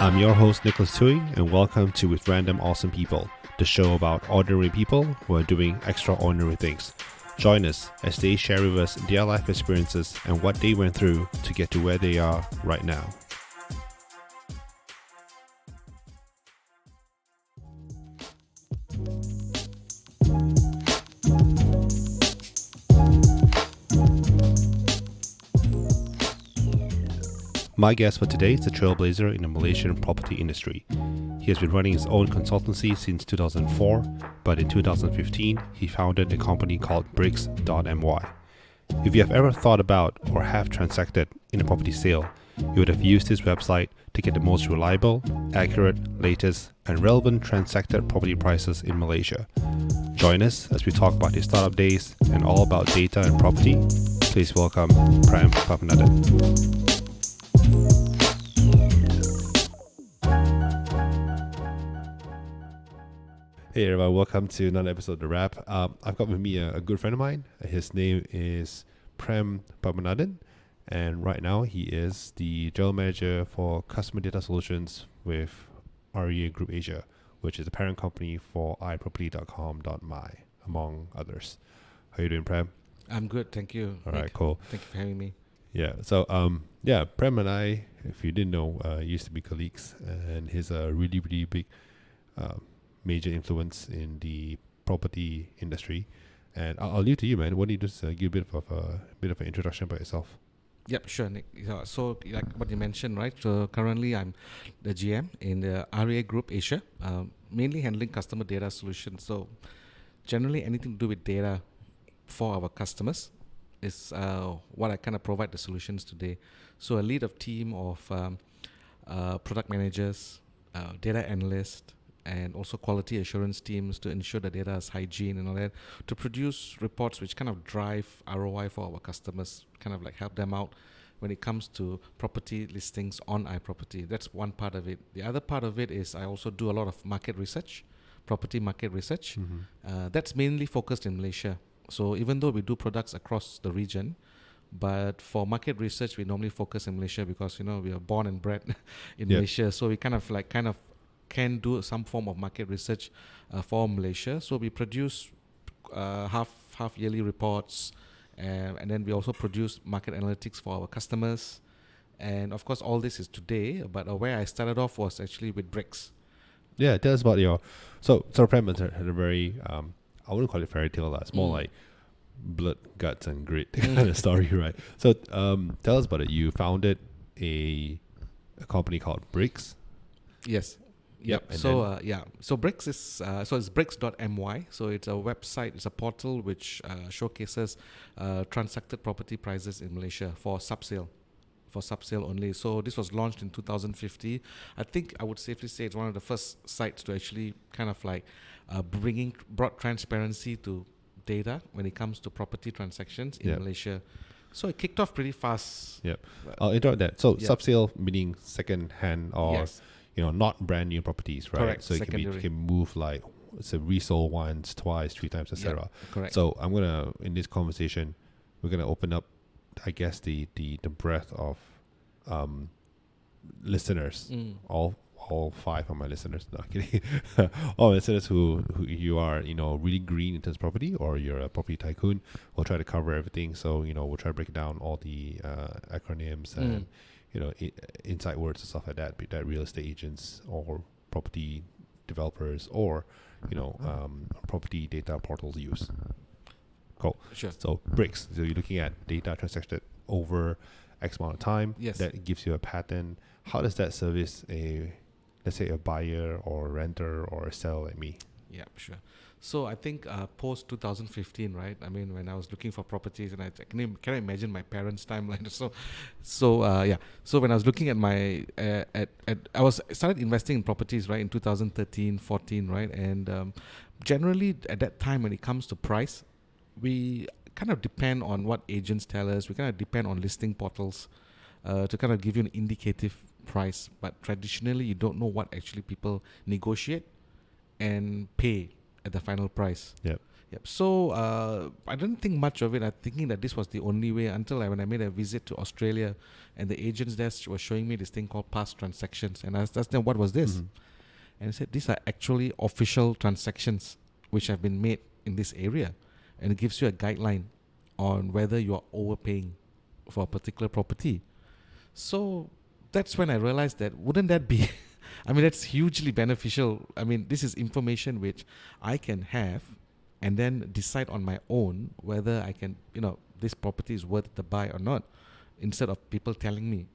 I'm your host Nicholas Tui, and welcome to With Random Awesome People, the show about ordinary people who are doing extraordinary things. Join us as they share with us their life experiences and what they went through to get to where they are right now. My guest for today is a trailblazer in the Malaysian property industry. He has been running his own consultancy since 2004, but in 2015, he founded a company called Brickz.my. If you have ever thought about or have transacted in a property sale, you would have used his website to get the most reliable, accurate, latest, and relevant transacted property prices in Malaysia. Join us as we talk about his startup days and all about data and property. Please welcome Prem Pathmanathan. Hey everyone, welcome to another episode of The Wrap. I've got with me a good friend of mine. His name is Prem Pathmanathan, and right now he is the General Manager for Customer Data Solutions with REA Group Asia, which is the parent company for iProperty.com.my, among others. How are you doing, Prem? I'm good, thank you. All right, cool. Thank you for having me. Yeah, so Prem and I, if you didn't know, used to be colleagues, and he's a really, really big major influence in the property industry. And I'll leave to you, man. Why don't you just give a bit of an introduction about yourself? Yep, sure, Nick. So like what you mentioned, right? So currently I'm the GM in the REA Group Asia, mainly handling customer data solutions. So generally anything to do with data for our customers is what I kind of provide the solutions today. So I lead a team of product managers, data analysts, and also quality assurance teams to ensure the data is hygiene and all that, to produce reports which kind of drive ROI for our customers, kind of like help them out when it comes to property listings on iProperty. That's one part of it. The other part of it is I also do a lot of market research, property market research. That's mainly focused in Malaysia. So even though we do products across the region, but for market research, we normally focus in Malaysia because, you know, we are born and bred in Malaysia. So we kind of can do some form of market research for Malaysia. So we produce half yearly reports, and then we also produce market analytics for our customers. And of course, all this is today, but where I started off was actually with Brickz. Yeah, tell us about your... So Prem had a very, I wouldn't call it fairy tale, it's more like blood, guts, and grit kind of story, right? So tell us about it. You founded a company called Brickz. Yes. Yep. So so Brickz is so it's Brickz.my. So it's a website, it's a portal which showcases transacted property prices in Malaysia for subsale only. So this was launched in 2015. I think I would safely say it's one of the first sites to actually kind of like brought transparency to data when it comes to property transactions in Malaysia. So it kicked off pretty fast. Yeah, I'll interrupt that. So subsale meaning second hand or not brand new properties, right? Correct. So it can move like it's a resold once, twice, 3 times, etc. Correct. So I'm gonna in this conversation, we're gonna open up, I guess the breadth of listeners. All 5 of my listeners. No, kidding. All listeners who you are, really green in terms of property, or you're a property tycoon. We'll try to cover everything. So we'll try to break down all the acronyms and inside words and stuff like that, be that real estate agents or property developers or property data portals use. Cool. Sure. So Brickz. So you're looking at data transacted over X amount of time. Yes. That gives you a pattern. How does that service let's say a buyer or a renter or a seller like me? Yeah, sure. So I think post 2015, right? I mean, when I was looking for properties, and I can imagine my parents' timeline. So when I was looking at my I started investing in properties, right, in 2013, 14, right, and generally at that time when it comes to price, we kind of depend on what agents tell us. We kind of depend on listing portals to kind of give you an indicative price. But traditionally, you don't know what actually people negotiate and pay at the final price. Yep. Yep. So I didn't think much of it. I'm thinking that this was the only way until when I made a visit to Australia, and the agents there were showing me this thing called past transactions, and I asked them what was this, Mhm. and they said these are actually official transactions which have been made in this area, and it gives you a guideline on whether you are overpaying for a particular property. So that's when I realized that wouldn't that be I mean, that's hugely beneficial. I mean, this is information which I can have and then decide on my own whether I can, this property is worth the buy or not, instead of people telling me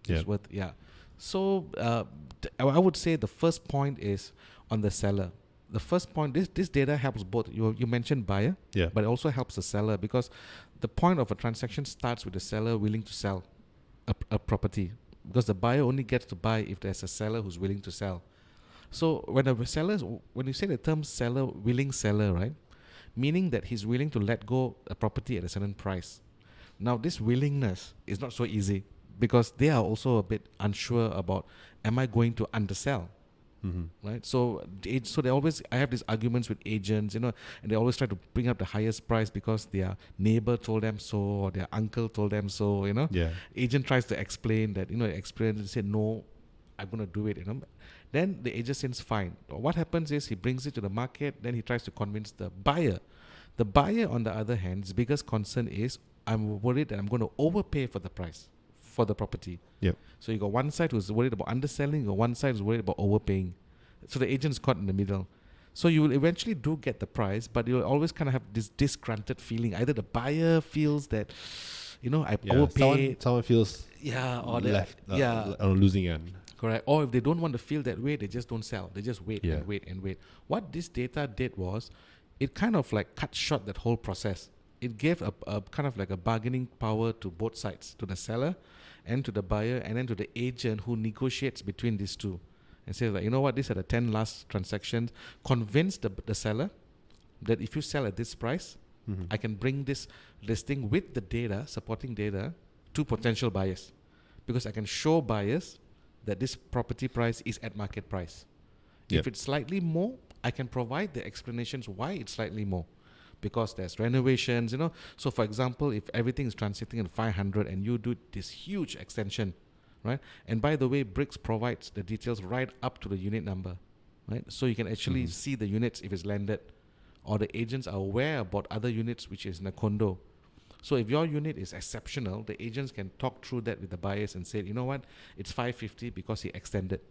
Yeah. it's worth, yeah. So I would say the first point is on the seller. The first point, this data helps both. You mentioned buyer, Yeah. but it also helps the seller, because the point of a transaction starts with the seller willing to sell a property, because the buyer only gets to buy if there's a seller who's willing to sell. So when you say the term seller, willing seller, right, meaning that he's willing to let go a property at a certain price. Now this willingness is not so easy, because they are also a bit unsure about, am I going to undersell? Mm-hmm. Right, so I have these arguments with agents, and they always try to bring up the highest price because their neighbor told them so, or their uncle told them so. Yeah. Agent tries to explain that, explain and say no, I'm going to do it. Then the agent says fine. What happens is he brings it to the market, then he tries to convince the buyer. The buyer, on the other hand, his biggest concern is, I'm worried that I'm going to overpay for the price for the property. Yep. So you got one side who's worried about underselling, you got one side who's worried about overpaying. So the agent's caught in the middle. So you will eventually do get the price, but you'll always kind of have this disgruntled feeling. Either the buyer feels that, I overpaid. Someone feels Or left on losing end. Correct. Or if they don't want to feel that way, they just don't sell. They just wait Yeah. and wait and wait. What this data did was, it kind of like cut short that whole process. It gave a kind of like a bargaining power to both sides, to the seller and to the buyer, and then to the agent who negotiates between these two, and says like, you know what, these are the 10 last transactions. Convince the seller that if you sell at this price, Mm-hmm. I can bring this listing with the data, supporting data, to potential buyers, because I can show buyers that this property price is at market price. Yep. If it's slightly more, I can provide the explanations why it's slightly more, because there's renovations, So for example, if everything is transacting at 500 and you do this huge extension, right? And by the way, Brickz provides the details right up to the unit number, right? So you can actually see the units if it's landed, or the agents are aware about other units which is in a condo. So if your unit is exceptional, the agents can talk through that with the buyers and say, you know what, it's 550 because he extended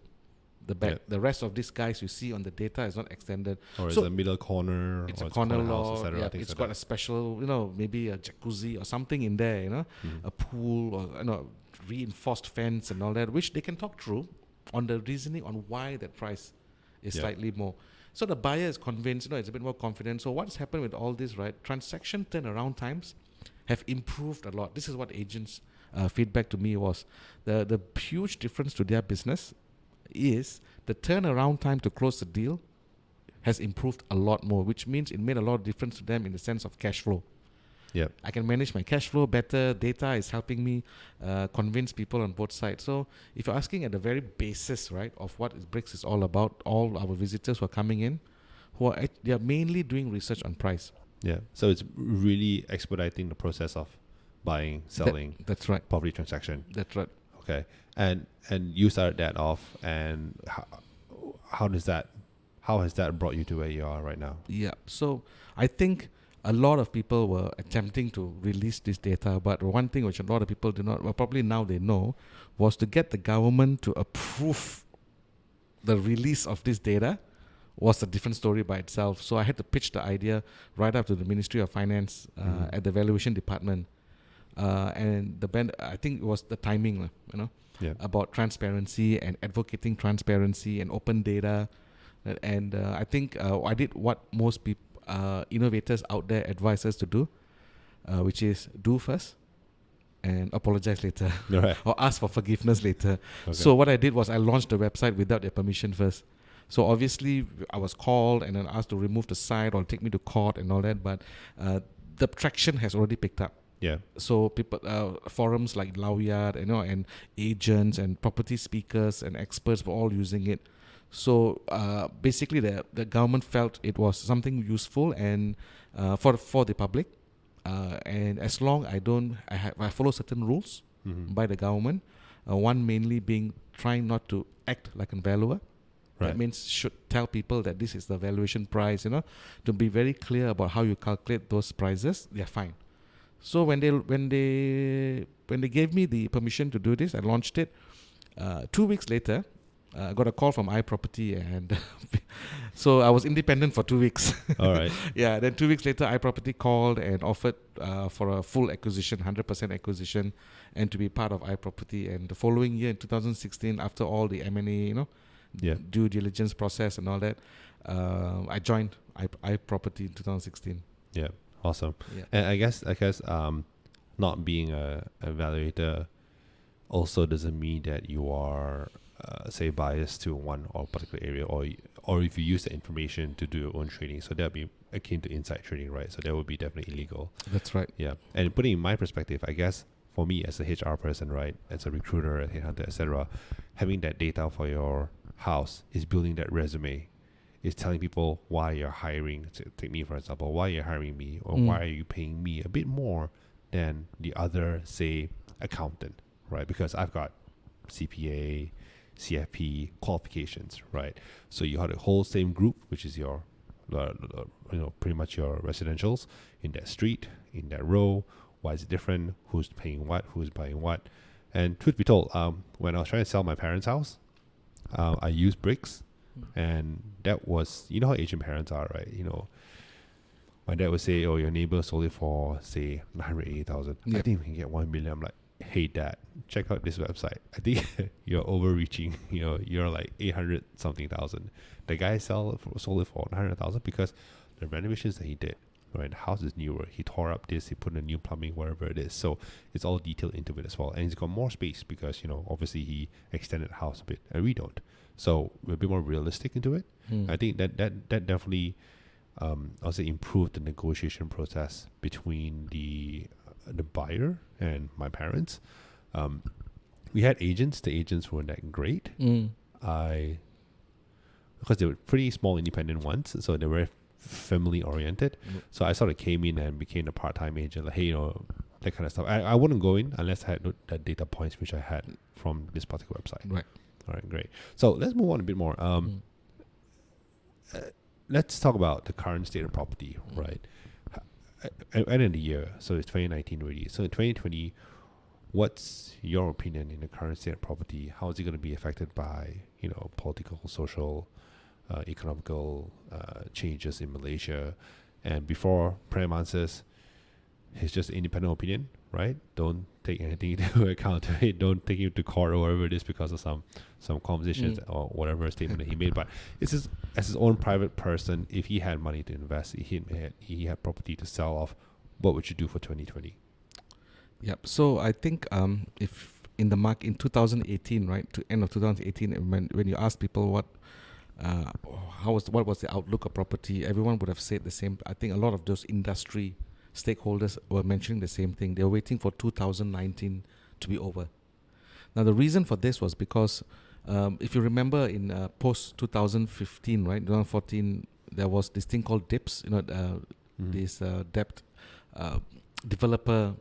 the back. Yep. The rest of these guys you see on the data is not extended. Or So it's a middle corner. it's or a corner house, lot. etc., Yeah, things it's like got that. a special, maybe a jacuzzi or something in there, Mhm. a pool, or reinforced fence and all that, which they can talk through on the reasoning on why that price is Yeah. slightly more. So the buyer is convinced, it's a bit more confident. So what's happened with all this, right? Transaction turnaround times have improved a lot. This is what agents' feedback to me was. The huge difference to their business is the turnaround time to close the deal has improved a lot more, which means it made a lot of difference to them in the sense of cash flow. Yep. I can manage my cash flow better. Data is helping me convince people on both sides. So if you're asking at the very basis, right, of what Brickz is all about, all our visitors who are coming in, they are mainly doing research on price. Yeah. So it's really expediting the process of buying, selling, That's right. property transaction. That's right. Okay. And you started that off, and how has that brought you to where you are right now? Yeah. So I think a lot of people were attempting to release this data, but one thing which a lot of people did not, well, probably now they know, was to get the government to approve the release of this data was a different story by itself. So I had to pitch the idea right up to the Ministry of Finance at the valuation department. And I think it was the timing, Yeah. about transparency and advocating transparency and open data. And I think I did what most people, innovators out there advise us to do, which is do first and apologize later, Right. or ask for forgiveness later. Okay. So what I did was I launched the website without their permission first. So obviously I was called and then asked to remove the site or take me to court and all that, but the traction has already picked up. Yeah. So people, forums like Lawyard, and agents and property speakers and experts were all using it. So basically, the government felt it was something useful and for the public. And as long I follow certain rules by the government. One mainly being trying not to act like a valuer. Right. That means should tell people that this is the valuation price, to be very clear about how you calculate those prices. They're fine. So when they gave me the permission to do this, I launched it. 2 weeks later, I got a call from iProperty, and so I was independent for 2 weeks. All right. Yeah. Then 2 weeks later, iProperty called and offered for a full acquisition, 100% acquisition, and to be part of iProperty. And the following year, in 2016, after all the M&A, due diligence process and all that, I joined iProperty in 2016. Yeah. Awesome. Yeah. And I guess not being a evaluator also doesn't mean that you are say biased to one or particular area, or if you use the information to do your own trading. So that would be akin to inside trading, right? So that would be definitely illegal. That's right. Yeah. And putting in my perspective, I guess for me as a HR person, right, as a recruiter, a headhunter, etc., having that data for your house is building that resume. Is telling people why you're hiring. Take me for example, why you're hiring me, or why are you paying me a bit more than the other, say, accountant, right? Because I've got CPA, CFP qualifications, right? So you have the whole same group, which is your, pretty much your residentials in that street, in that row. Why is it different? Who's paying what? Who's buying what? And truth be told, when I was trying to sell my parents' house, I used Brickz, and that was, how Asian parents are, right? My dad would say, "Oh, your neighbor sold it for say 980,000. I think we can get 1 million." I'm like, "Hey, Dad, check out this website. I think you're overreaching. You're like 800 something thousand. The guy sold it for 900,000 because the renovations that he did. Right, the house is newer. He tore up this. He put in a new plumbing, wherever it is. So it's all detailed into it as well. And he's got more space because obviously he extended the house a bit, and we don't. So we're a bit more realistic into it. I think that definitely, I'll say, improved the negotiation process between the buyer and my parents. We had agents. The agents weren't that great. Because they were pretty small independent ones, so they were family oriented. So I sort of came in and became a part-time agent, like, hey, that kind of stuff. I wouldn't go in unless I had that data points which I had from this particular website. Right. All right, great. So let's move on a bit more. Let's talk about the current state of property, right? At the end of the year, so it's 2019 already. So in 2020, what's your opinion in the current state of property? How is it going to be affected by, political, social, economical changes in Malaysia? And before Prem answers, it's just independent opinion, right? Don't take anything into account of it. Don't take him to court or whatever it is because of some conversations or whatever statement that he made. But it's just as his own private person, if he had money to invest, he had property to sell off, what would you do for 2020? Yep. So I think if in the market in 2018, right, to end of 2018, when you ask people what was the outlook of property, everyone would have said the same. I think a lot of those industry stakeholders were mentioning the same thing. They were waiting for 2019 to be over. Now the reason for this was because if you remember in post 2015, right, 2014, there was this thing called DIPS, this debt developer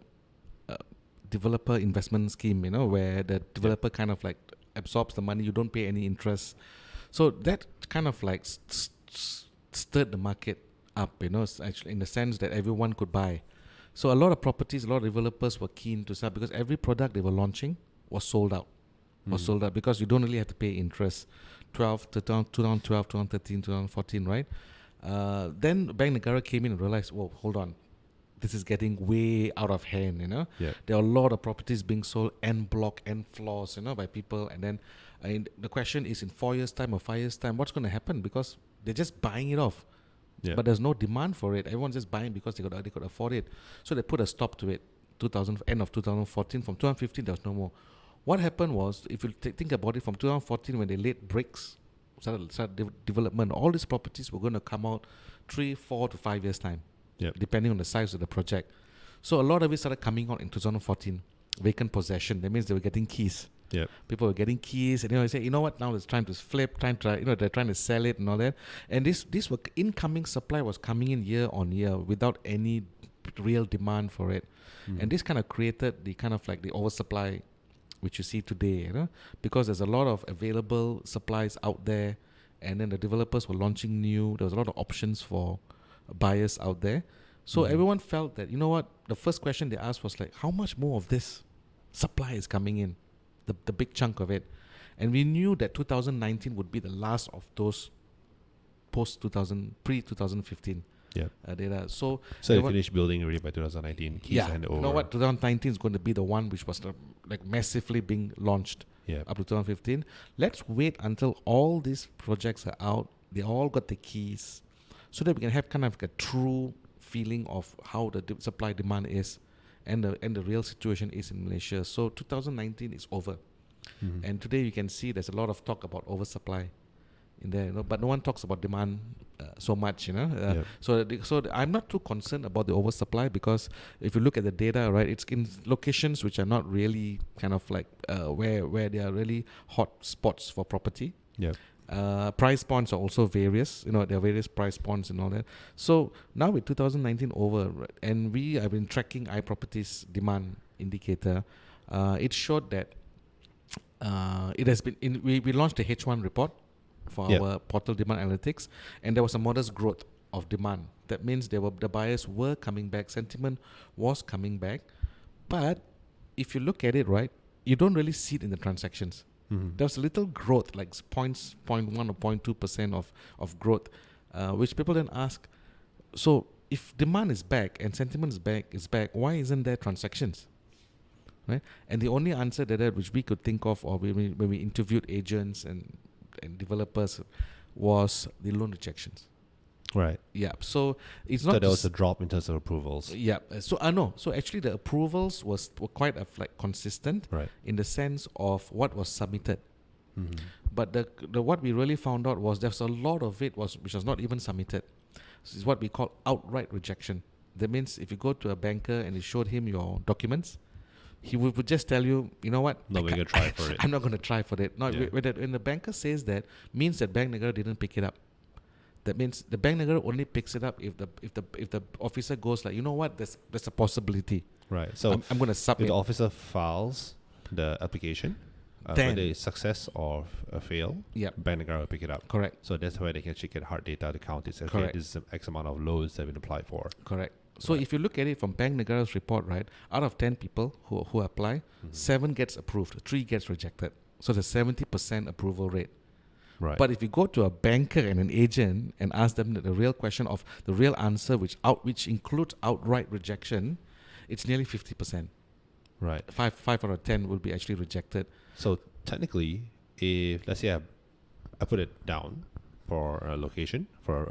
investment scheme, where the developer kind of like absorbs the money, you don't pay any interest. So that kind of like stirred the market up, actually in the sense that everyone could buy. So a lot of properties, a lot of developers were keen to sell because every product they were launching was sold out. Because you don't really have to pay interest. 2012, 2013, 2014, right? Then Bank Negara came in and realized, whoa, hold on. This is getting way out of hand, Yeah. There are a lot of properties being sold en bloc, en floors, by people. And then the question is, in 4 years' time or 5 years' time, what's going to happen? Because they're just buying it off. Yeah. But there's no demand for it. Everyone's just buying because they could afford it. So they put a stop to it. End of 2014. From 2015, there was no more. What happened was, if you think about it, from 2014 when they laid bricks, started development, all these properties were going to come out 3, 4 to 5 years' time. Yep. Depending on the size of the project. So a lot of it started coming out in 2014. Vacant possession. That means they were getting keys. Yep. People were getting keys, and they say, you know what? Now it's time to flip, they're trying to sell it and all that. And this incoming supply was coming in year on year without any real demand for it, and this kind of created the kind of like the oversupply, which you see today, because there's a lot of available supplies out there, and then the developers were launching new. There was a lot of options for buyers out there, so everyone felt that, you know what? The first question they asked was like, how much more of this supply is coming in? The big chunk of it. And we knew that 2019 would be the last of those pre-2015 data. So they finished building already by 2019. Keys hand over. You know what? 2019 is going to be the one which was like massively being launched up to 2015. Let's wait until all these projects are out. They all got the keys, so that we can have kind of like a true feeling of how the supply demand is, and the real situation is in Malaysia. So 2019 is over, and today you can see there's a lot of talk about oversupply in there, but no one talks about demand so much, So I'm not too concerned about the oversupply, because if you look at the data, right, it's in locations which are not really kind of like where they are really hot spots for property. Price points are also various. There are various price points and all that. So now with 2019 over, right, and we have been tracking iProperty's demand indicator, it showed that it has been we launched a H1 report for our portal demand analytics, and there was a modest growth of demand. That means the buyers were coming back, sentiment was coming back, but if you look at it, right, you don't really see it in the transactions. There was a little growth, like 0.1 or 0.2% of growth, which people then ask, so if demand is back and sentiment is back, why isn't there transactions? Right? And the only answer to that which we could think of, or when we interviewed agents and developers, was the loan rejections. Right. Yeah. So it's not. So there was a drop in terms of approvals. Yeah. So no. So actually, the approvals were quite consistent, right, in the sense of what was submitted. But the what we really found out was there's a lot of it which was not even submitted. This is what we call outright rejection. That means if you go to a banker and you showed him your documents, he would just tell you, you know what? Not going to try for it. I'm not going to try for it. No, when the banker says that, means that Bank Negara didn't pick it up. That means the Bank Negara only picks it up if the officer goes like, you know what? There's a possibility. Right. So I'm going to submit. If the officer files the application, then whether it's success or a fail, Bank Negara will pick it up. Correct. So that's where they can actually get hard data to count it. Say, okay, Correct. this is X amount of loans that have been applied for. Correct. So if you look at it from Bank Negara's report, right, out of 10 people who apply, 7 gets approved, 3 gets rejected. So there's 70% approval rate. Right. But if you go to a banker and an agent and ask them the real question of the real answer, which includes outright rejection, it's nearly 50%. Right. 5 out of 10 will be actually rejected. So technically, if let's say I put it down for a location for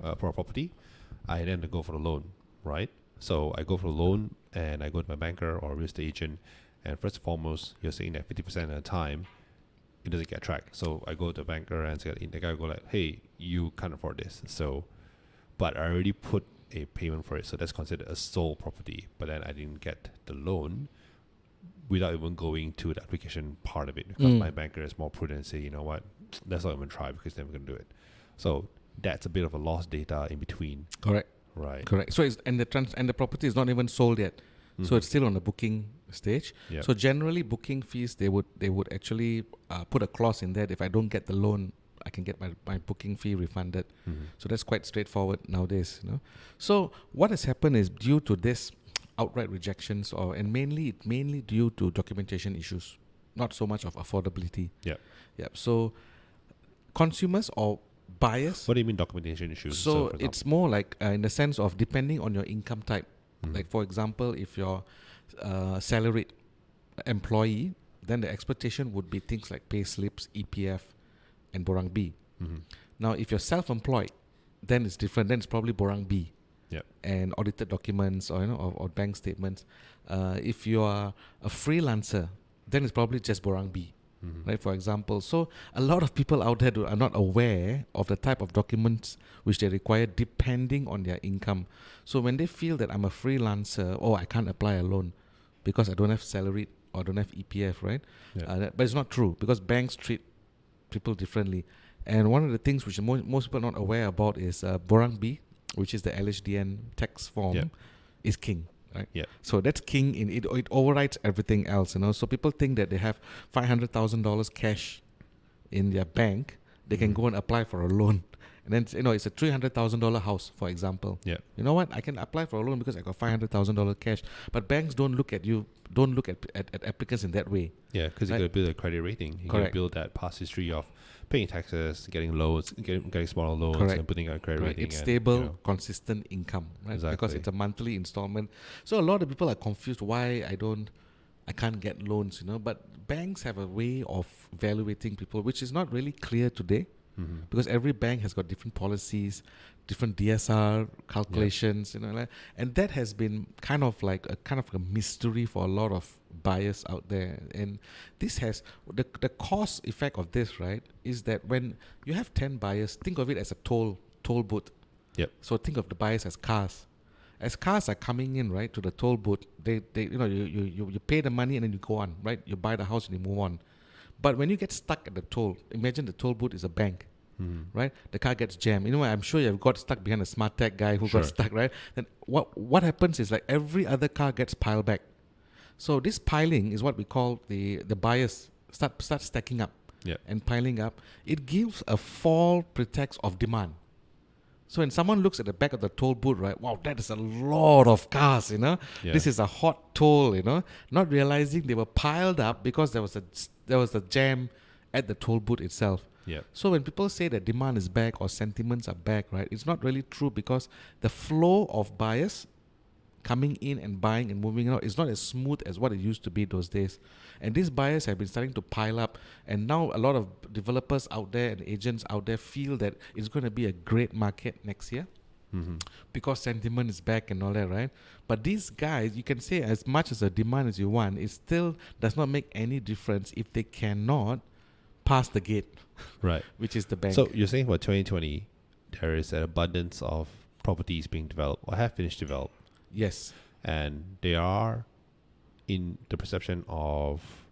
a property, I then go for the loan, right? So I go for the loan and I go to my banker or real estate agent, and first and foremost, you're saying that 50% of the time it doesn't get tracked. So I go to the banker and say, the guy go like, hey, you can't afford this. So, but I already put a payment for it, so that's considered a sold property. But then I didn't get the loan without even going to the application part of it, because my banker is more prudent and say, you know what, let's not even try because then we're going to do it. So that's a bit of a lost data in between. Correct. Right. Correct. So the property is not even sold yet. So it's still on the booking stage. Yep. So generally, booking fees, they would actually put a clause in that if I don't get the loan, I can get my booking fee refunded. So that's quite straightforward nowadays. So what has happened is, due to this outright rejections, and mainly due to documentation issues, not so much of affordability. Yeah. So consumers or buyers. What do you mean documentation issues? So it's more like in the sense of depending on your income type. Like, for example, if you're a salaried employee, then the expectation would be things like pay slips, EPF, and Borang B. Now, if you're self-employed, then it's different. Then it's probably Borang B. And audited documents or bank statements. If you are a freelancer, then it's probably just Borang B. Right, for example. So a lot of people out there are not aware of the type of documents which they require depending on their income. So when they feel that I'm a freelancer, I can't apply a loan because I don't have salaried or don't have EPF, right? Yeah. But it's not true because banks treat people differently. And one of the things which most people are not aware about is Borang B, which is the LHDN tax form, Yeah. is king, right? Yeah. So that's king in it. It overrides everything else, you know. So people think that they have $500,000 cash in their bank, they can go and apply for a loan. And then, you know, it's a $300,000 house, for example. Yeah. You know what? I can apply for a loan because I got $500,000 cash. But banks don't look at applicants in that way. Yeah, because you Right. got to build a credit rating. You got to Correct. build that past history of paying taxes, getting loans, getting smaller loans, Correct. and putting out a credit Right. rating. It's and, stable, you know, consistent income, right? Because Exactly. it's a monthly installment. So a lot of people are confused why I can't get loans, you know. But banks have a way of evaluating people, which is not really clear today. Because every bank has got different policies, different DSR calculations, you know, like, and that has been kind of a mystery for a lot of buyers out there. And this has the cost effect of this, right, is that when you have 10 buyers, think of it as a toll booth. Yep. So think of the buyers as cars. As cars are coming in, right, to the toll booth, they you know, you pay the money and then you go on, right? You buy the house and you move on. But when you get stuck at the toll, imagine the toll booth is a bank, right? The car gets jammed. You know, I'm sure you've got stuck behind a smart tech guy who Sure. got stuck, right? Then what happens is like every other car gets piled back. So this piling is what we call the buyers start stacking up Yeah. and piling up. It gives a false pretext of demand. So when someone looks at the back of the toll booth, right, wow, that is a lot of cars, you know. Yeah. This is a hot toll, you know, not realizing they were piled up because there was a jam at the toll booth itself. Yeah. So when people say that demand is back or sentiments are back, right, it's not really true because the flow of buyers coming in and buying and moving out is not as smooth as what it used to be those days. And these buyers have been starting to pile up. And now a lot of developers out there and agents out there feel that it's going to be a great market next year because sentiment is back and all that, right? But these guys, you can say as much as a demand as you want, it still does not make any difference if they cannot pass the gate, Right. which is the bank. So you're saying for 2020, there is an abundance of properties being developed or have finished developed, Yes. and they are in the perception of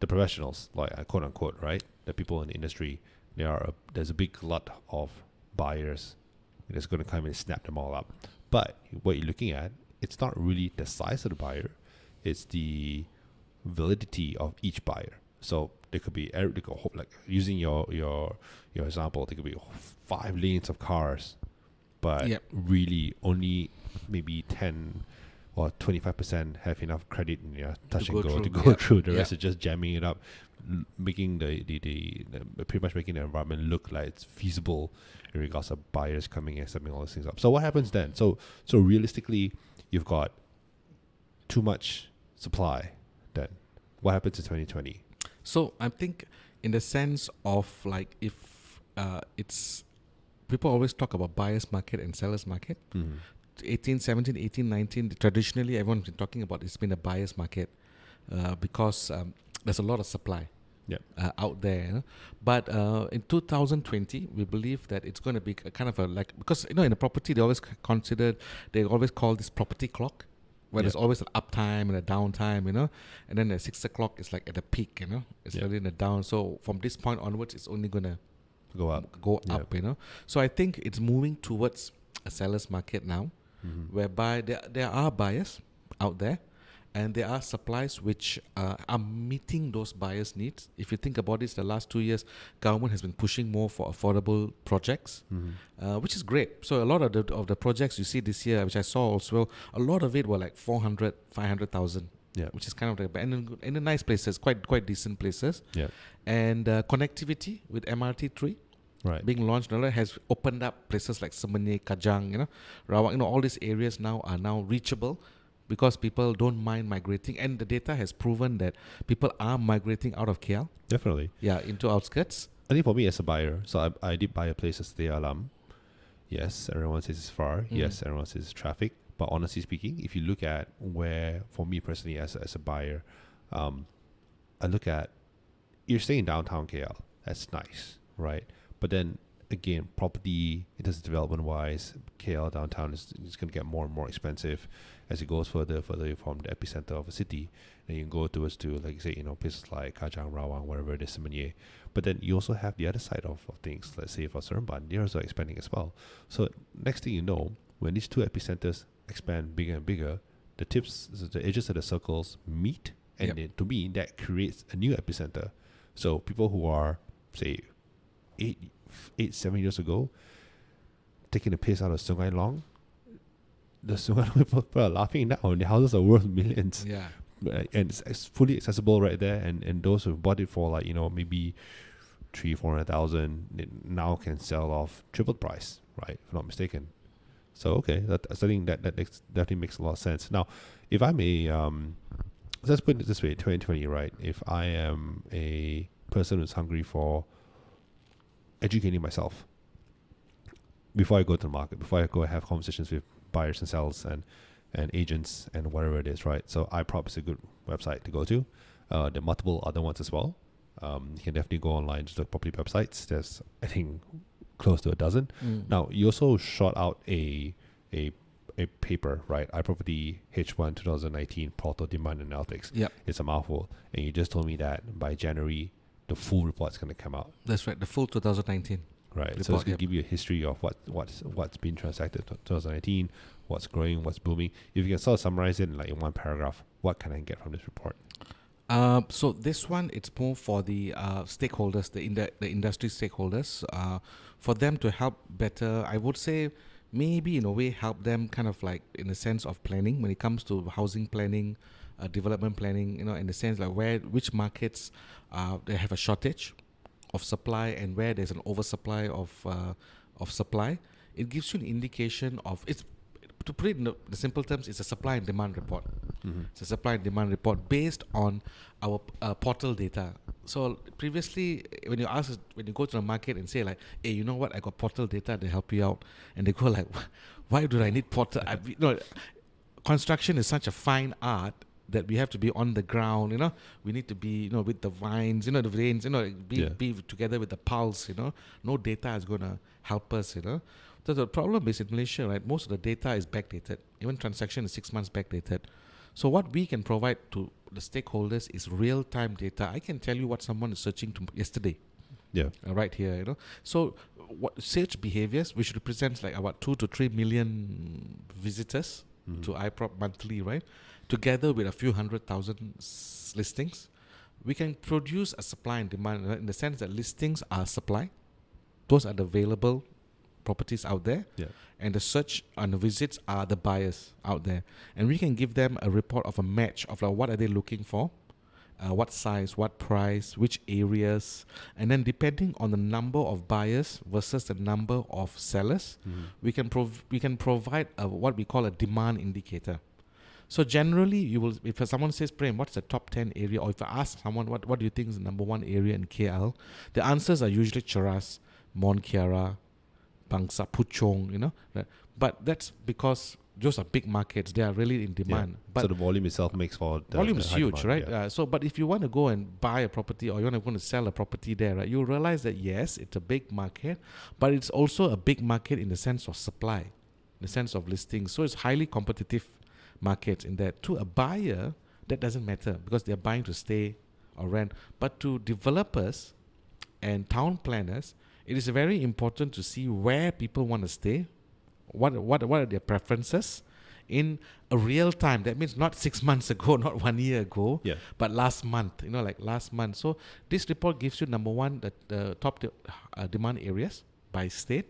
the professionals, like quote unquote, right? The people in the industry. There's a big glut of buyers that's going to come and snap them all up. But what you're looking at, it's not really the size of the buyer; it's the validity of each buyer. So there could be, like using your example, there could be 5 lanes of cars, but Yep. really only maybe 10 or 25% have enough credit in your touch To and go go to through, go yeah. through. The Yeah. rest is just jamming it up, making the pretty much making the environment look like it's feasible in regards to buyers coming and stepping all these things up. So what happens then? So realistically, you've got too much supply. Then what happens in 2020? So I think in the sense of like if it's people always talk about buyer's market and seller's market. 17, 18, 19, traditionally everyone's been talking about it's been a buyer's market because there's a lot of supply out there. You know? But in 2020, we believe that it's going to be a kind of a like, because you know in a property they always call this property clock, where there's always an uptime and a downtime, you know, and then at 6 o'clock it's like at the peak, you know, it's really in the down. So from this point onwards, it's only gonna Go up. up, you know. So I think it's moving towards a seller's market now, whereby there are buyers out there, and there are supplies which are meeting those buyers' needs. If you think about this, the last 2 years, government has been pushing more for affordable projects, which is great. So a lot of the projects you see this year, which I saw also, a lot of it were like 400, 500,000. Yeah. Which is kind of like, and in the nice places, quite decent places. Yeah. And connectivity with MRT3 Right. being launched has opened up places like Semenyih, Kajang, you know, Rawak, you know, all these areas now are reachable because people don't mind migrating, and the data has proven that people are migrating out of KL, Definitely. into outskirts. I think for me as a buyer, so I did buy a place at Stay Alam. Yes, everyone says it's far. Yes, everyone says it's traffic. But honestly speaking, if you look at where, for me personally as a buyer, I look at, you're staying downtown KL. That's nice, right? But then again, property, it is development-wise, KL downtown is going to get more and more expensive as it goes further from the epicenter of a city. And you can go towards to, like, say, places like Kajang, Rawang, wherever it is, Semenyih. But then you also have the other side of things. Let's say for Seremban, they're also expanding as well. So next thing you know, when these two epicenters expand bigger and bigger, the edges of the circles meet, and then, to me, that creates a new epicenter. So people who are, say, 7 years ago, taking the piss out of Sungai Long, the Sungai Long people are laughing now, and the houses are worth millions. Yeah. And it's fully accessible right there, and those who bought it for maybe 300,000-400,000 now can sell off triple price, right? If I'm not mistaken. So okay, I think that definitely makes a lot of sense. Now, if I'm let's put it this way, 2020, right? If I am a person who's hungry for educating myself before I go to the market, before I go have conversations with buyers and sellers and agents and whatever it is, right? So iProp is a good website to go to. There are multiple other ones as well. You can definitely go online, just look property websites. There's, I think, close to a dozen. Now, you also shot out a paper, right? iProperty H1 2019 Portal Demand Analytics. Yep. It's a mouthful. And you just told me that by January, the full report's going to come out. That's right, the full 2019. Right, report, so it's going to give you a history of what's been transacted 2019, what's growing, what's booming. If you can sort of summarize it in one paragraph, what can I get from this report? So this one, it's more for the stakeholders, the industry stakeholders, for them to help better, I would say, maybe in a way help them kind of in the sense of planning when it comes to housing planning, development planning, in the sense which markets they have a shortage of supply and where there's an oversupply of supply. It gives you an indication of, it's, to put it in the simple terms, it's a supply and demand report. It's a supply and demand report based on our portal data. So previously, when you go to the market and say hey, you know what, I got portal data to help you out, and they go why do I need portal? Construction is such a fine art that we have to be on the ground, we need to be, with the vines, the veins, be together with the pulse, no data is going to help us, So the problem is in Malaysia, right, most of the data is backdated. Even transaction is 6 months backdated. So what we can provide to the stakeholders is real-time data. I can tell you what someone is searching to yesterday. Yeah. Right here, So what search behaviors, which represents about 2 to 3 million visitors to iProp monthly, right? Together with a few 100,000 listings, we can produce a supply and demand, in the sense that listings are supply. Those are the available properties out there. Yeah. And the search and the visits are the buyers out there. And we can give them a report of a match of what are they looking for, what size, what price, which areas. And then depending on the number of buyers versus the number of sellers, we can provide what we call a demand indicator. So generally, if someone says, Prem, what's the top 10 area? Or if I ask someone, what do you think is the number one area in KL? The answers are usually Cheras, Mont Kiara, Bangsa, Puchong, Right? But that's because those are big markets. They are really in demand. Yeah. But so the volume itself makes for the volume is huge, demand, right? Yeah. But if you want to go and buy a property or you want to sell a property there, right, you'll realize that yes, it's a big market, but it's also a big market in the sense of supply, in the sense of listings. So it's highly competitive market in that. To a buyer, that doesn't matter because they're buying to stay or rent. But to developers and town planners, it is very important to see where people want to stay, what are their preferences in a real time. That means not 6 months ago, not 1 year ago, but last month, last month. So this report gives you, number one, the top demand areas by state.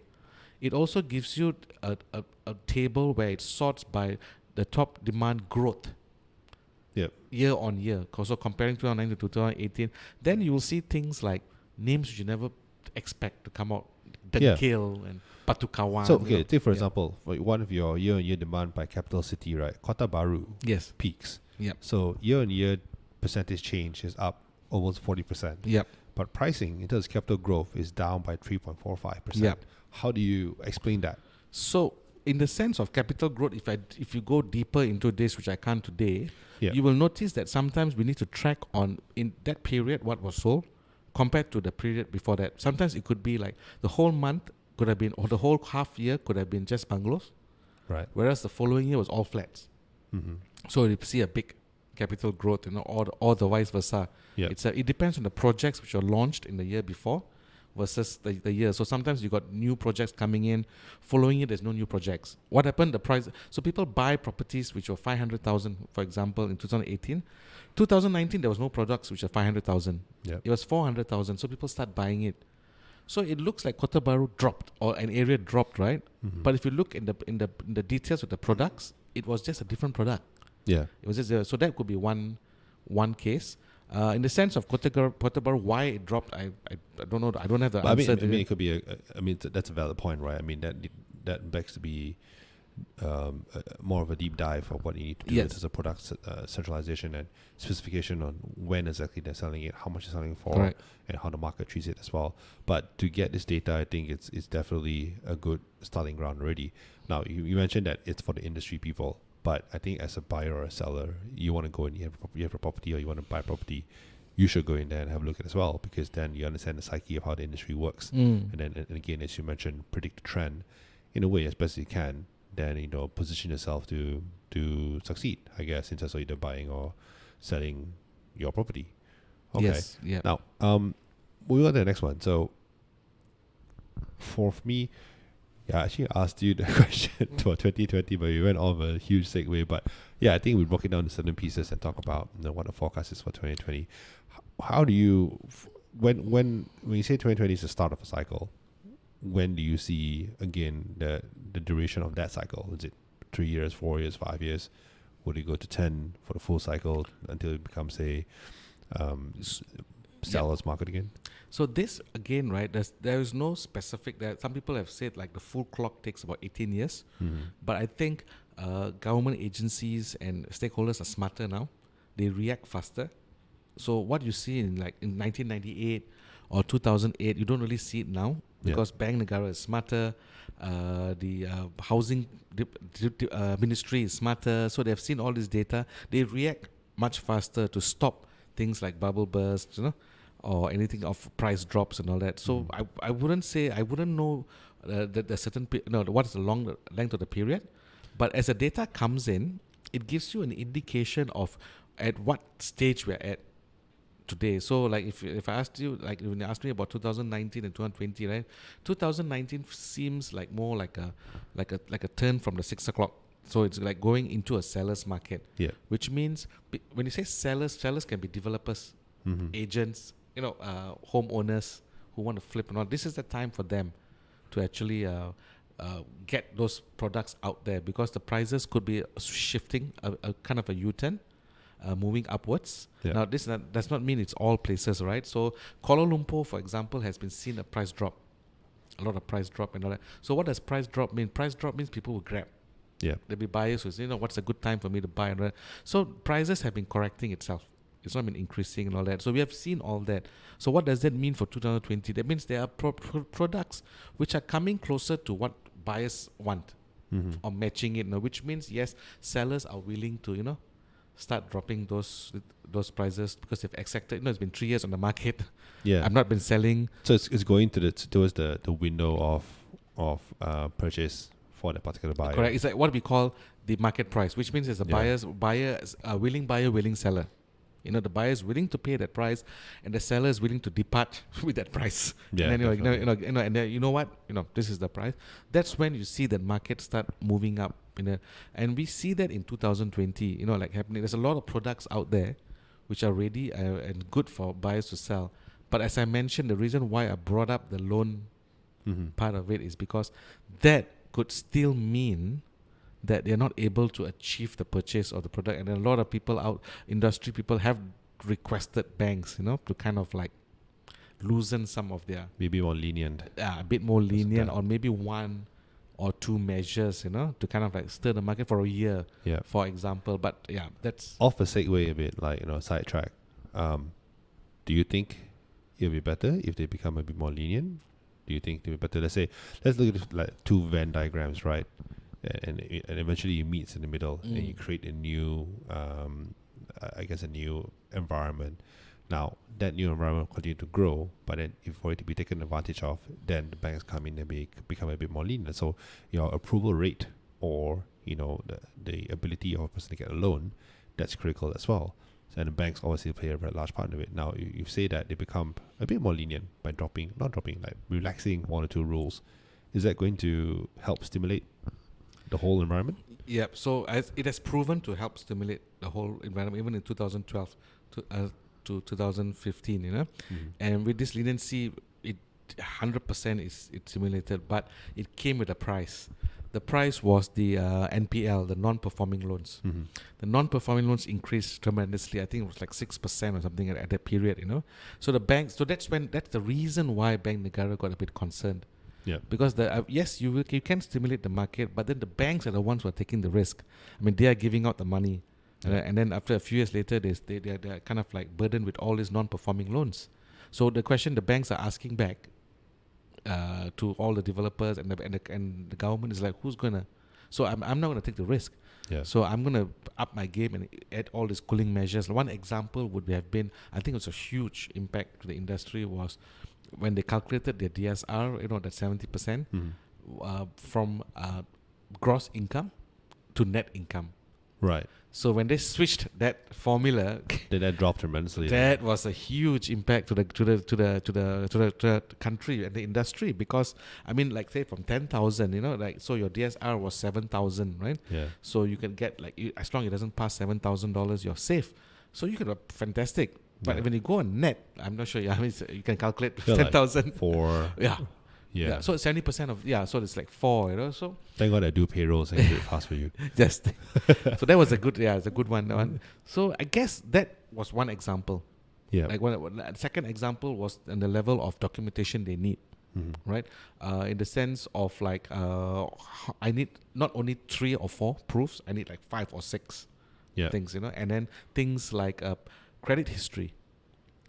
It also gives you a table where it sorts by the top demand growth year on year. So comparing 2009 to 2018, then you will see things like names you never expect to come out. Dengkil and Batu Kawan. So, okay, take for example, one of your year-on-year demand by capital city, right? Kota Baru peaks. Yep. So year-on-year percentage change is up almost 40%. Yep. But pricing in terms of capital growth is down by 3.45%. Yep. How do you explain that? So in the sense of capital growth, if you go deeper into this, which I can't today, you will notice that sometimes we need to track on in that period what was sold, compared to the period before that. Sometimes it could be like the whole month could have been, or the whole half year could have been just bungalows, Right. whereas the following year was all flats. Mm-hmm. So you see a big capital growth, or the vice versa. Yep. It depends on the projects which are launched in the year before versus the year. So sometimes you got new projects coming in. Following it, there's no new projects. What happened? The price. So people buy properties which were 500,000, for example, in 2018. 2019, there was no products which are 500,000. Yep. It was 400,000. So people start buying it. So it looks like Kota Baru dropped, or an area dropped, right? Mm-hmm. But if you look in the details of the products, it was just a different product. Yeah. It was just so that could be one case. In the sense of Kota Baru, why it dropped, I don't know. I don't have the answer. I mean, it could be that's a valid point, right? I mean, that begs to be more of a deep dive of what you need to do in terms of product centralization and specification on when exactly they're selling it, how much they're selling for, Correct. and how the market treats it as well. But to get this data, I think it's definitely a good starting ground already. Now, you mentioned that it's for the industry people. But I think as a buyer or a seller, you want to go and you have a property or you want to buy a property, you should go in there and have a look at it as well, because then you understand the psyche of how the industry works. And then and again, as you mentioned, predict the trend in a way as best as you can. Then position yourself to succeed, I guess, in terms of either buying or selling your property. Okay. Yes. Yeah. Now, moving on to the next one. So for me, yeah, I actually asked you the question for 2020, but we went off a huge segue. But yeah, I think we broke it down to certain pieces and talk about what the forecast is for 2020. How do you, when you say 2020 is the start of a cycle, when do you see again the duration of that cycle? Is it 3 years, 4 years, 5 years? Would it go to 10 for the full cycle until it becomes a seller's market again? So this again, right? There is no specific. That some people have said like the full clock takes about 18 years, but I think government agencies and stakeholders are smarter now. They react faster. So what you see in 1998 or 2008, you don't really see it now because Bank Negara is smarter. The housing ministry is smarter. So they've seen all this data. They react much faster to stop things like bubble bursts, or anything of price drops and all that. So I wouldn't know that the certain what's the length of the period, but as the data comes in, it gives you an indication of at what stage we're at today. So like if I asked you, like when you asked me about 2019 and 2020, right? 2019 seems like more like a turn from the 6 o'clock. So it's like going into a seller's market. Yeah. Which means when you say sellers can be developers, agents, homeowners who want to flip and all. This is the time for them to actually get those products out there, because the prices could be shifting, a kind of a U-turn, moving upwards. Yeah. Now, this does not mean it's all places, right? So Kuala Lumpur, for example, has been seeing a price drop, a lot of price drop and all that. So what does price drop mean? Price drop means people will grab. Yeah. There'll be buyers who say, what's a good time for me to buy? And so prices have been correcting itself. It's not been increasing and all that. So we have seen all that. So what does that mean for 2020? That means there are products which are coming closer to what buyers want, or matching it. Which means, yes, sellers are willing to, start dropping those prices because they've accepted. It's been 3 years on the market. Yeah, I've not been selling. So it's going towards the window of purchase for the particular buyer. Correct. It's like what we call the market price, which means there's a willing buyer, willing seller. The buyer is willing to pay that price, and the seller is willing to depart with that price. Yeah, and then and then, you know what? This is the price. That's when you see the market start moving up. And we see that in 2020. Happening. There's a lot of products out there which are ready and good for buyers to sell. But as I mentioned, the reason why I brought up the loan part of it is because that could still mean that they're not able to achieve the purchase of the product. And a lot of people industry people have requested banks, to kind of like loosen some of their... Maybe more lenient. A bit more lenient, or maybe 1 or 2 measures, to kind of like stir the market for a year, for example. But yeah, that's... Off a segue a bit, sidetrack. Do you think it'll be better if they become a bit more lenient? Do you think it'll be better? Let's look at like 2 Venn diagrams, right? And eventually you meet in the middle and you create a new, a new environment. Now, that new environment will continue to grow, but then if for it to be taken advantage of, then the banks come in and become a bit more lenient. So your approval rate, or the ability of a person to get a loan, that's critical as well. And the banks obviously play a very large part of it. Now, you say that they become a bit more lenient by relaxing one or two rules. Is that going to help stimulate the whole environment? Yeah, so it has proven to help stimulate the whole environment, even in 2012 to 2015, And with this leniency, it 100% is stimulated, but it came with a price. The price was the NPL, the non-performing loans. Mm-hmm. The non-performing loans increased tremendously. I think it was like 6% or something at that period, So the banks, that's the reason why Bank Negara got a bit concerned. Yeah. Because yes, you can stimulate the market, but then the banks are the ones who are taking the risk. I mean, they are giving out the money, and then after a few years later, they're kind of like burdened with all these non-performing loans. So the question the banks are asking back to all the developers and the government is like, who's gonna? So I'm not gonna take the risk. Yeah. So I'm gonna up my game and add all these cooling measures. One example would have been, I think it was a huge impact to the industry, was when they calculated their DSR, that 70% from gross income to net income. Right. So when they switched that formula, Did that drop tremendously? that was a huge impact to the country and the industry, because I mean, like, say from 10,000, so your DSR was 7,000, right? Yeah. So you can get as long as it doesn't pass $7,000, you're safe. So you can fantastic. But when you go on net, I'm not sure. I mean, you can calculate 10,000 like 4. Yeah. So 70% of so it's like 4. So thank God I do payrolls and do it fast for you. just so that was a good it's a good one. So I guess that was one example. Yeah. Like the second example was on the level of documentation they need. Mm-hmm. Right, in the sense of like I need not only 3 or 4 proofs, I need like 5 or 6 things, and then things like credit history.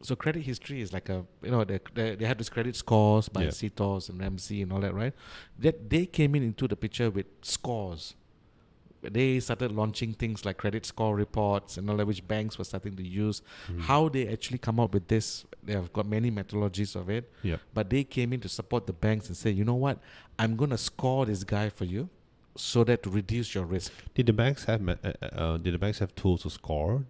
So credit history is like they have this credit scores by CTOS and Ramsey and all that, right? That they came into the picture with scores. They started launching things like credit score reports and all that, which banks were starting to use. How they actually come up with this, they have got many methodologies of it. Yeah. But they came in to support the banks and say, you know what, I'm going to score this guy for you so that to reduce your risk. Did the banks have tools to score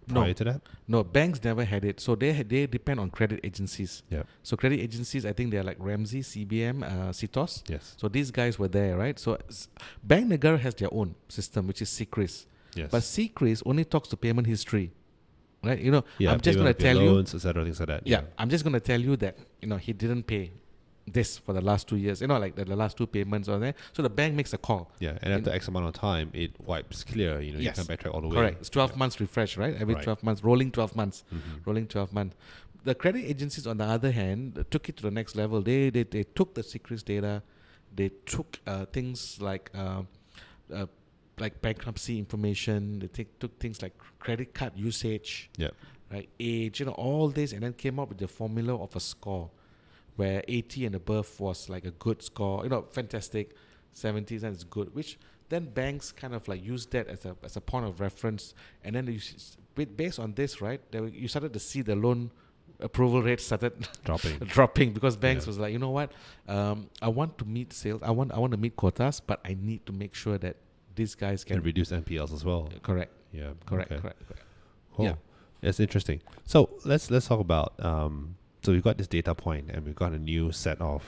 prior to that? No, banks never had it. So they depend on credit agencies. Yeah. So credit agencies, I think they're like Ramsey, CBM, CTOS. Yes. So these guys were there, right? So Bank Negara has their own system, which is CCRIS. Yes. But CCRIS only talks to payment history, right? I'm just payment going to of your tell you. loans, etc., things like that. Yeah, I'm just going to tell you that, he didn't pay this for the last 2 years, like the last 2 payments or there. So the bank makes a call. Yeah, and after X amount of time, it wipes clear. You Yes. can backtrack all the way. Correct. It's 12 months refresh, right? Every 12 months, rolling 12 months. Rolling 12 months. The credit agencies, on the other hand, took it to the next level. They took the secrets data. They took things like bankruptcy information. They took things like credit card usage, right, age, all this, and then came up with the formula of a score, where 80 and above was like a good score, fantastic, 70s and it's good, which then banks kind of like use that as a point of reference, and then based on this, right, you started to see the loan approval rate started dropping because banks was like, you know what, I want to meet sales, I want to meet quotas, but I need to make sure that these guys can reduce NPLs as well. Correct. Yeah. Correct. Cool. Yeah, that's interesting. So let's talk about. So we've got this data point, and we've got a new set of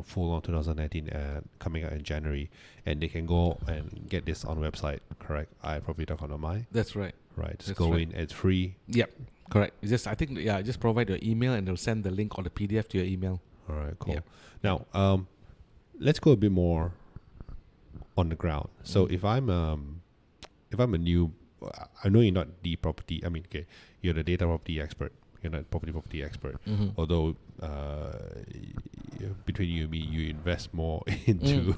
full on 2019 coming out in January, and they can go and get this on the website. Correct? iProperty.com.my. That's right. Right. Just go in. It's free. Yep. Correct. Just provide your email, and they'll send the link or the PDF to your email. All right. Cool. Yep. Now, let's go a bit more on the ground. So if I'm a new, I know you're not the property. I mean, okay, you're the data property expert. You're not property expert. Although between you and me, you invest more into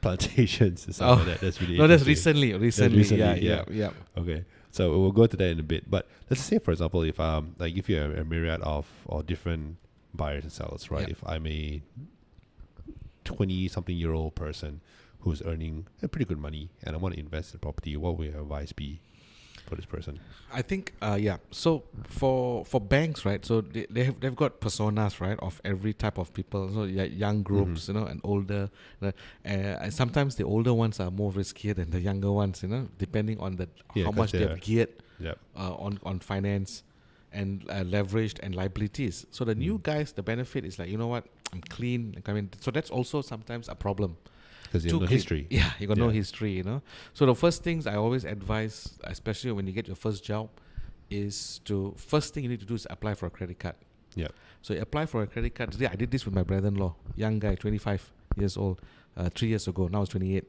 plantations and stuff like that. That's really that's interesting. recently. Yeah. Okay, so we'll go to that in a bit. But let's say, for example, if I give you a myriad of different buyers and sellers, right? Yep. If I'm a 20-something-year-old person who's earning pretty good money and I want to invest in property, what would your advice be? for this person? I think yeah. So for banks, right? So they've got personas, right, of every type of people. So young groups, you know, and older. And sometimes the older ones are more riskier than the younger ones, you know, depending on how 'Cause much they've they're- geared Yep. on finance and leveraged and liabilities. So the new guys, the benefit is like, you know what, I'm clean. I mean, so that's also sometimes a problem. Because you Too have no clean. history. Yeah, you got no Yeah. history, you know. So the first things I always advise, especially when you get your first job, is to first thing you need to do is apply for a credit card. Yeah. So you apply for a credit card. Yeah, I did this with my brother-in-law, young guy, 25 years old, 3 years ago. Now he's 28.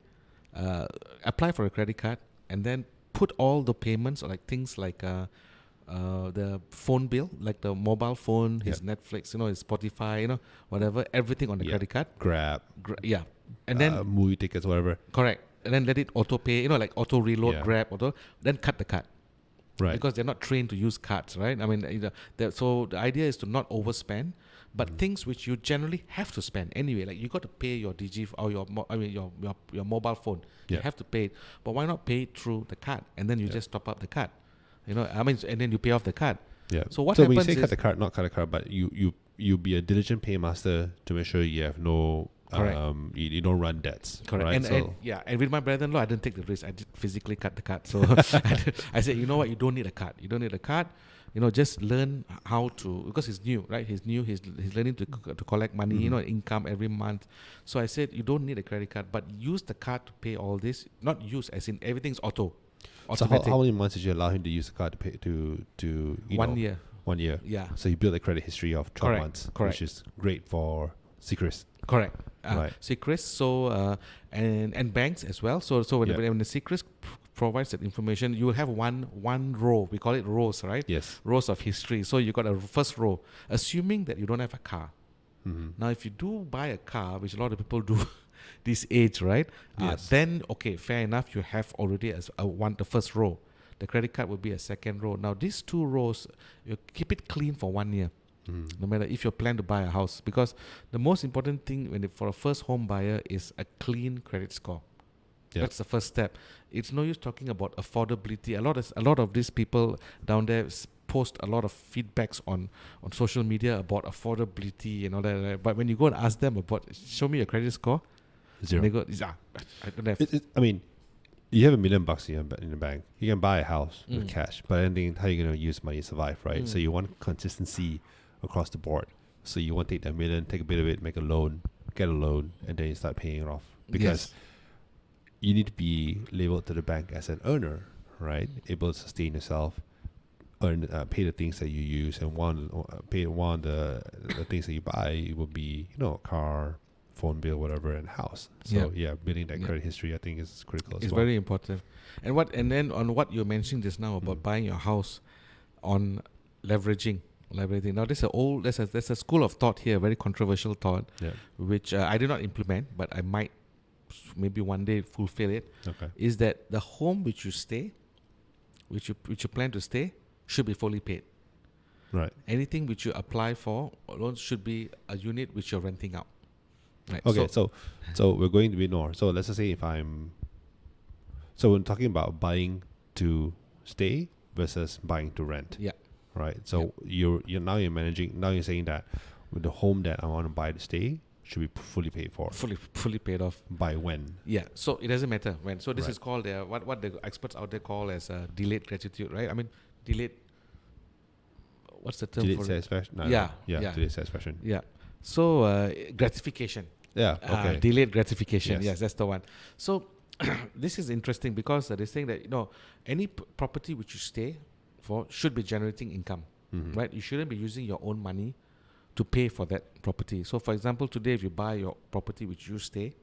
Apply for a credit card and then put all the payments, or like things like the phone bill, like the mobile phone, his Netflix, you know, his Spotify, you know, whatever, everything on the credit card. Grab. Yeah. And then Movie tickets, whatever. correct. And then let it auto pay, you know, like auto reload, Yeah. grab, then cut the card. Right. Because they're not trained to use cards, right? I mean, so the idea is to not overspend, but things which you generally have to spend anyway, like you got to pay your or your mobile phone. You Yeah. have to pay it, but why not pay it through the card and then you just top up the card, you know? I mean, and then you pay off the card. Yeah. So what when you happens say cut is the card, not cut the card, but you be a diligent paymaster to make sure you have no Correct. You don't run debts. correct, Right? and with my brother-in-law, I didn't take the risk. I did physically cut the card. So I said, you know what, you don't need a card. You don't need a card. You know, just learn how to, because he's new, right? He's new. He's learning to collect money. You know, income every month. So I said, you don't need a credit card, but use the card to pay all this. Not use, as in everything's So automatic. how many months did you allow him to use the card to pay to you 1 know, year. 1 year. Yeah. So you build a credit history of 12 Correct, months, correct. which is great for secrets. Correct. Right. Secrets. So and banks as well. So when the secrets provides that information, you will have one row. We call it rows, right? Yes. Rows of history. So you got a first row, assuming that you don't have a car. Mm-hmm. Now, if you do buy a car, which a lot of people do this age, right? Yes. Then okay, fair enough. You have already the first row. The credit card will be a second row. Now, these two rows, you keep it clean for 1 year. No matter if you plan to buy a house, because the most important thing for a first home buyer is a clean credit score. Yep. That's the first step. It's no use talking about affordability. A lot of these people down there post a lot of feedbacks on social media about affordability and all that. Right? But when you go and ask them about, show me your credit score, Zero. they go, I don't have. I mean, you have $1 million in the bank. You can buy a house with cash, but then how are you going to use money to survive, right? So you want consistency across the board. So you want to take that $1 million, take a bit of it, make a loan, get a loan, and then you start paying it off. Because you need to be labeled to the bank as an earner, right? Able to sustain yourself, earn, pay the things that you use, and pay the things that you buy. It will be, you know, a car, phone bill, whatever, and house. So building that credit history, I think, is critical as It's well. very important. And then on what you mentioned just now about buying your house on leveraging. Now, there's a school of thought here, very controversial thought, which I did not implement, but I might maybe one day fulfill it. Okay. Is that the home which you stay, which you plan to stay, should be fully paid. Right. Anything which you apply for loans should be a unit which you're renting out. Right. Okay, so we're going to be more. So let's just say so we're talking about buying to stay versus buying to rent. Yeah. Right. So you're saying that with the home that I want to buy to stay should be fully paid for. Fully paid off. By when? Yeah. So it doesn't matter when. So this Right. is called what the experts out there call as delayed gratitude, right? I mean, delayed. What's the term Delayed for it? satisfaction? Yeah. Delayed satisfaction. Yeah. So gratification. Yeah. Okay. Delayed gratification. Yes. Yes, that's the one. So this is interesting because they're saying that any property which you stay for should be generating income, right? You shouldn't be using your own money to pay for that property. So, for example, today if you buy your property which you stay,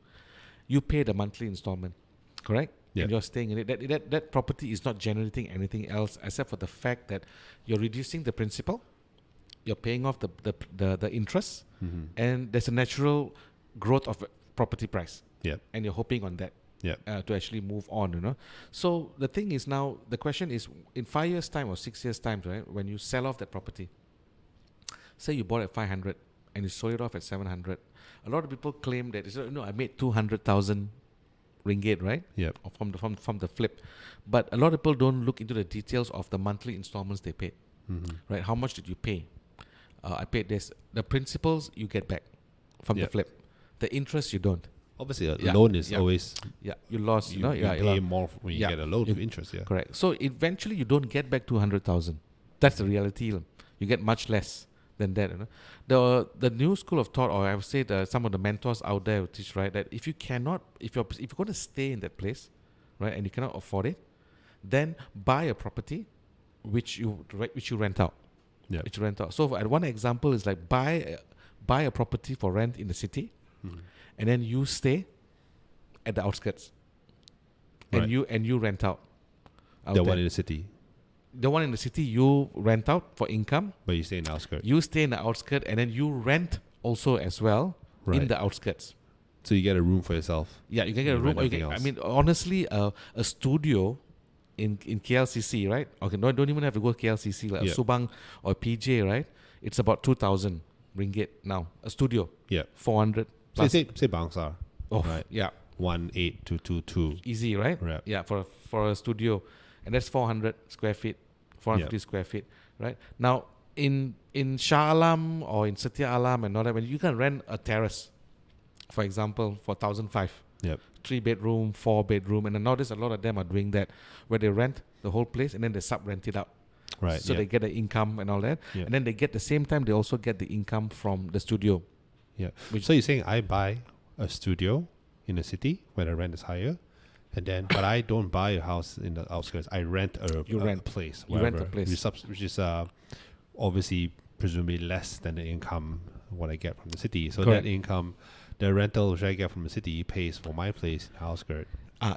you pay the monthly installment, correct? Yeah. And you're staying in it. That property is not generating anything else except for the fact that you're reducing the principal, you're paying off the interest, and there's a natural growth of property price. Yeah. And you're hoping on that. Yeah. To actually move on, So the thing is now, the question is, in 5 years' time or 6 years' time, right, when you sell off that property, say you bought at 500 and you sold it off at 700, a lot of people claim that, I made 200,000 ringgit, right? Yep. Or from the flip. But a lot of people don't look into the details of the monthly installments they paid, right? How much did you pay? I paid this. The principals you get back from the Yep. flip. The interest you don't. Obviously, a Yeah, loan is yeah. always Yeah, you lost. You know, you yeah, you pay lost. more when you Yeah, get a loan you- with interest. Yeah. Correct. So eventually you don't get back 200,000. That's the reality. You get much less than that. You know? The new school of thought, or I would say some of the mentors out there will teach, right, that if you're going to stay in that place, right, and you cannot afford it, then buy a property which you rent out. Yeah. Which you rent out. So one example is like buy a property for rent in the city, and then you stay at the outskirts, Right. and you rent out. The there. one in the city, The one in the city you rent out for income. but you stay in the outskirts. You stay in the outskirts, and then you rent also as well in Right. the outskirts. So you get a room for yourself. Yeah, you can get a You room. rent Or you everything can, I else. mean, honestly, a studio in KLCC, right? Okay, don't even have to go KLCC, like Yeah. a Subang or PJ, right? It's about 2,000 ringgit now. A studio, Yeah. 400 Say plus. say Bangsar. Oh, right. yeah, 18222. easy, right? Right. Yeah, for a studio, and that's 400 square feet, 450 square feet, right? Now in Shah Alam or in Setia Alam and all that, when you can rent a terrace, for example, for 1,500, Yep. 3-bedroom, 4-bedroom, and I notice a lot of them are doing that, where they rent the whole place and then they sub-rent it out. Right. So they get the income and all that, Yeah. and then they get the same time they also get the income from the studio. Yeah. Which- So you're saying I buy a studio in the city where the rent is higher, and then but I don't buy a house in the outskirts. I rent a place. You rent a wherever, place. which is obviously presumably less than the income what I get from the city. So Correct. that income, the rental which I get from the city pays for my place in the outskirts.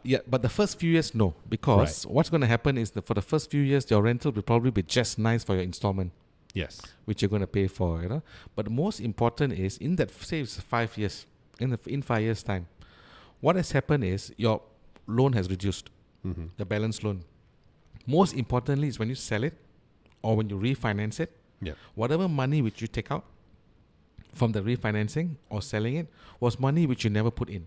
Yeah, but the first few years, no. Because what's going to happen is that for the first few years, your rental will probably be just nice for your installment, Yes. which you're going to pay for, you know. But the most important is, in that, say it's 5 years, in 5 years' time, what has happened is your loan has reduced, Mm-hmm. the balance loan. Most importantly is when you sell it or when you refinance it, Yeah. whatever money which you take out from the refinancing or selling it was money which you never put in.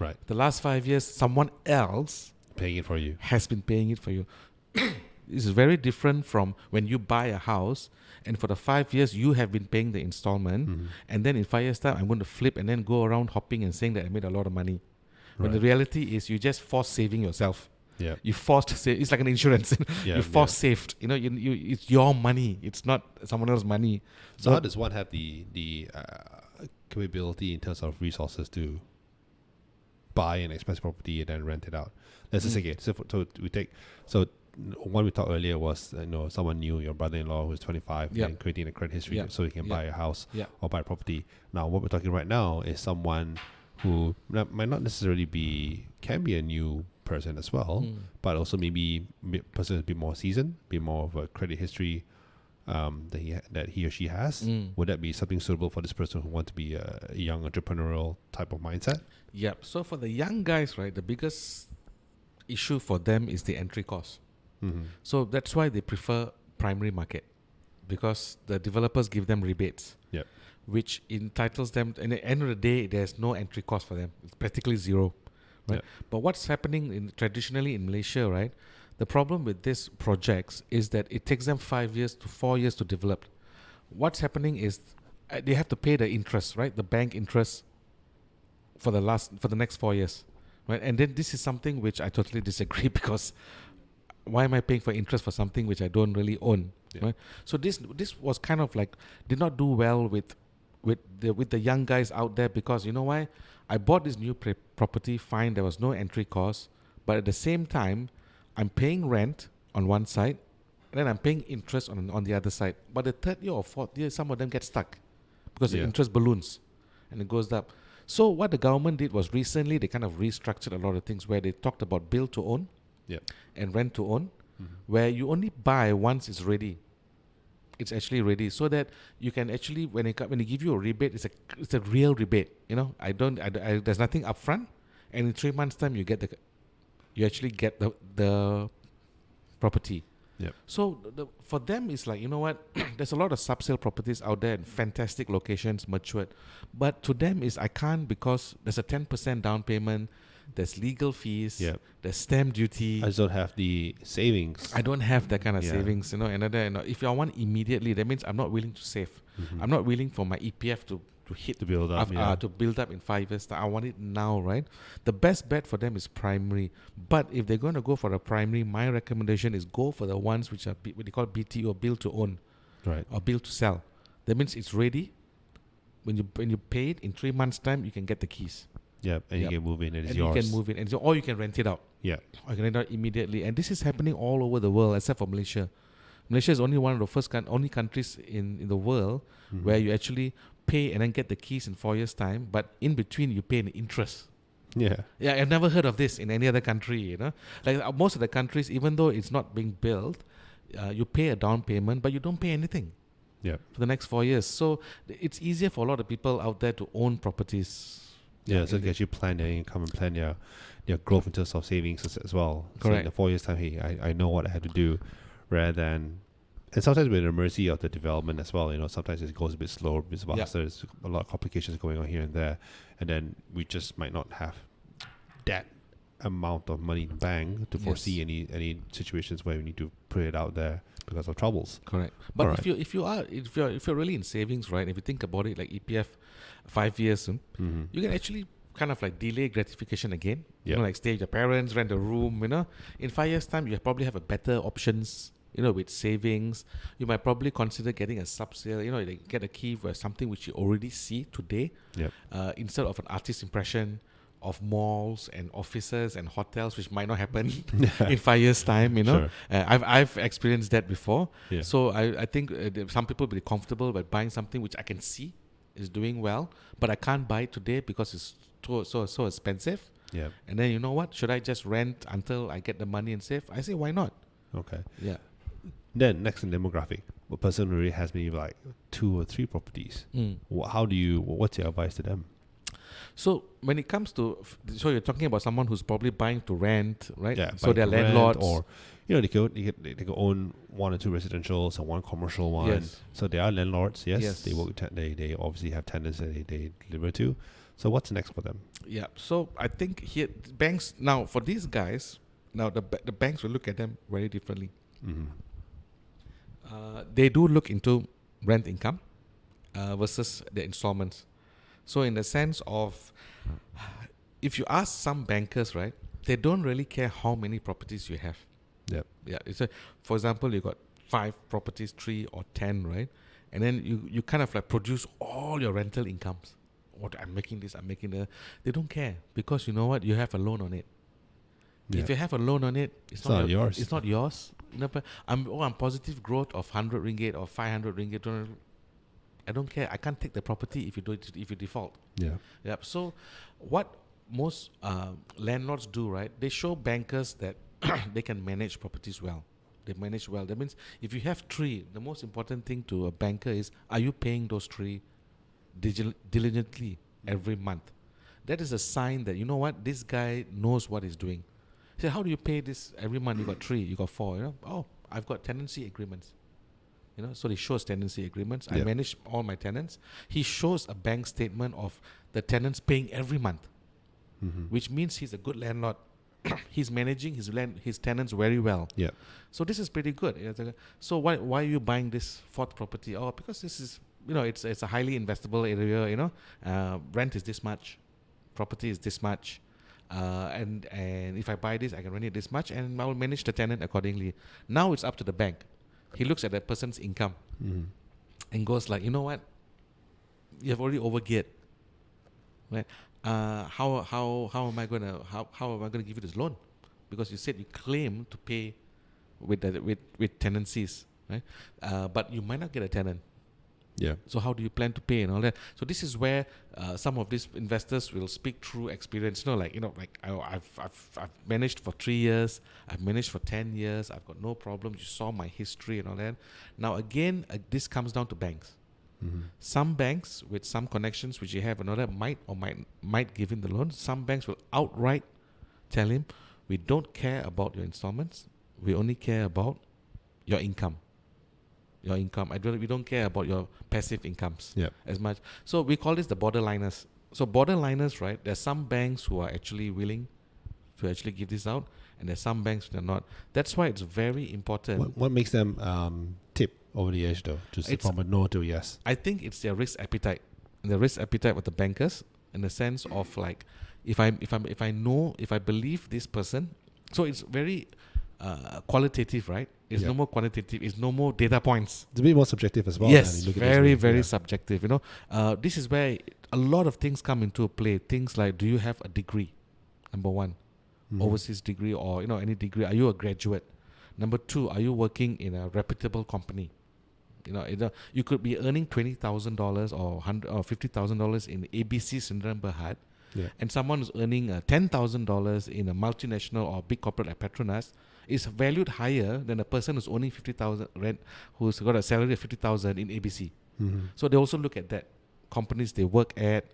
Right. The last 5 years, someone else Paying it for you. has been paying it for you. This is very different from when you buy a house and for the 5 years you have been paying the installment, Mm-hmm. and then in 5 years' time I'm going to flip and then go around hopping and saying that I made a lot of money. When the Right. reality is you just forced saving yourself. Yeah. You forced save. It's like an insurance. Yeah, You forced saved. You know, you it's your money. It's not someone else's money. So how does one have the capability in terms of resources to buy an expensive property and then rent it out? Let's just say, so one we talked earlier was someone new, your brother-in-law who's 25 Yep. and creating a credit history Yep. so he can Yep. buy a house Yeah. or buy a property. Now what we're talking right now is someone who might not necessarily can be a new person as well, but also maybe person is a bit more seasoned, bit more of a credit history that he or she has. Would that be something suitable for this person who wants to be a young entrepreneurial type of mindset? Yep. So for the young guys, right, the biggest issue for them is the entry cost. Mm-hmm. So that's why they prefer primary market, because the developers give them rebates, Yep. which entitles them. And at the end of the day, there's no entry cost for them. It's practically zero, right? Yep. But what's happening traditionally in Malaysia, right? The problem with these projects is that it takes them 5 years to 4 years to develop. What's happening is they have to pay the interest, right? The bank interest for the next 4 years, right? And then this is something which I totally disagree because why am I paying for interest for something which I don't really own? Yeah. Right? So this was kind of like did not do well with the young guys out there, because you know why? I bought this new property, fine, there was no entry cost, but at the same time, I'm paying rent on one side, and then I'm paying interest on the other side. But the third year or fourth year, some of them get stuck because the Yeah. interest balloons and it goes up. So what the government did was recently they kind of restructured a lot of things where they talked about build to own Yep. and rent to own, Mm-hmm. where you only buy once it's ready. It's actually ready, so that you can actually when they give you a rebate, it's a real rebate. You know, there's nothing upfront, and in 3 months' time you actually get the property. Yep. So for them, it's like, you know what? There's a lot of sub-sale properties out there in fantastic locations, matured. But to them, is I can't, because there's a 10% down payment. there's legal fees, Yep. there's stamp duty. I just don't have the savings. I don't have that kind of Yeah. savings, if I want immediately, that means I'm not willing to save. Mhm. I'm not willing for my EPF to hit to build up. to build up in 5 years. I want it now, right? The best bet for them is primary. But if they're going to go for a primary, my recommendation is go for the ones which are what they call BTO, build to own, Right. or build to sell. That means it's ready. When you pay it in 3 months' time, you can get the keys. Yep. And Yep. you can move in and it's And yours. you can move it, or you can rent it out. Yeah. Or you can rent it out immediately. And this is happening all over the world, except for Malaysia. Malaysia is only one of the only countries in the world Mhm. where you actually pay and then get the keys in 4 years' time, but in between you pay an interest. Yeah. Yeah, I've never heard of this in any other country, Like most of the countries, even though it's not being built, you pay a down payment, but you don't pay anything Yeah. for the next 4 years. So it's easier for a lot of people out there to own properties. Yeah, so you can actually plan their income and plan their growth in terms of savings as well. So in Correct. the 4 years time, hey, I know what I have to do, rather than, and sometimes we're at the mercy of the development as well. Sometimes it goes a bit slow, a bit faster. There's a lot of complications going on here and there, and then we just might not have that amount of money in the bank to foresee any situations where we need to put it out there because of troubles. Correct. But Alright. if you're really in savings, right? If you think about it, like EPF, 5 years, Mm-hmm. you can actually kind of like delay gratification again. Yep. Like stay with your parents, rent a room. In 5 years' time, you probably have a better options. With savings, you might probably consider getting a sub sale. Like get a key for something which you already see today, Yep. instead of an artist impression of malls and offices and hotels, which might not happen in 5 years' time. Sure. I've experienced that before. Yeah. So I think some people will be comfortable by buying something which I can see is doing well, but I can't buy it today because it's so expensive. Yeah. And then you know what? Should I just rent until I get the money and save? I say why not? Okay. Yeah. Then next in demographic, a person who really has maybe like 2 or 3 properties. What's your advice to them? So when it comes to, so you're talking about someone who's probably buying to rent, right? Yeah. So they're buying to rent, landlords. or they could own 1 or 2 residentials and 1 commercial one. Yes. So they are landlords. Yes. Yes. They work. They obviously have tenants that they deliver to. So what's next for them? Yeah. So I think here banks now for these guys, now the banks will look at them very differently. Mm-hmm. They do look into rent income versus the installments. So in the sense of, if you ask some bankers, right, they don't really care how many properties you have. Yep. Yeah. For example, you got 5 properties, 3 or 10, right? And then you kind of like produce all your rental incomes. What I'm making this, I'm making that. They don't care because you know what? You have a loan on it. Yeah. If you have a loan on it, it's not yours. It's not yours. But I'm positive growth of 100 ringgit or 500 ringgit. 200. I don't care. I can't take the property if you default. Yeah. Yep. So what most landlords do, right? They show bankers that they can manage properties well. They manage well. That means if you have 3, the most important thing to a banker is, are you paying those 3 diligently every month? That is a sign that, you know what, this guy knows what he's doing. He said, how do you pay this every month? You got 3, you got 4. Oh, I've got tenancy agreements. So he shows tenancy agreements. I Yep. manage all my tenants. He shows a bank statement of the tenants paying every month, Mm-hmm. which means he's a good landlord. He's managing his tenants very well. Yeah. So this is pretty good. So why are you buying this 4th property? Oh, because this is, it's a highly investable area. Rent is this much, property is this much, and if I buy this, I can rent it this much, and I will manage the tenant accordingly. Now it's up to the bank. He looks at that person's income Mm-hmm. and goes like, you know what? You have already overgeared, right? How am I gonna give you this loan? Because you said you claim to pay with tenancies, right? But you might not get a tenant. Yeah. So how do you plan to pay and all that? So this is where some of these investors will speak through experience. I've managed for 3 years, I've managed for 10 years, I've got no problems. You saw my history and all that. Now again, this comes down to banks. Mm-hmm. Some banks with some connections which you have and all that might give him the loan. Some banks will outright tell him, we don't care about your installments. We only care about your income. We don't care about your passive incomes Yep. as much. So we call this the borderliners. So borderliners, right? There's some banks who are actually willing to actually give this out, and there's some banks that are not. That's why it's very important. What makes them tip over the edge though? Just from a no to yes. I think it's their risk appetite. The risk appetite with the bankers, in the sense of like, if I believe this person, so it's very qualitative, right? It's no more quantitative. It's no more data points. It's a bit more subjective as well. Yes, very subjective. This is where a lot of things come into play. Things like, do you have a degree? Number one, overseas degree or any degree. Are you a graduate? Number two, are you working in a reputable company? You could be earning $20,000 or $50,000 in ABC Sdn Bhd, and someone who's earning $10,000 in a multinational or big corporate like Petronas is valued higher than a person who's owning 50,000 rent, who's got a salary of 50,000 in ABC. So they also look at that companies they work at.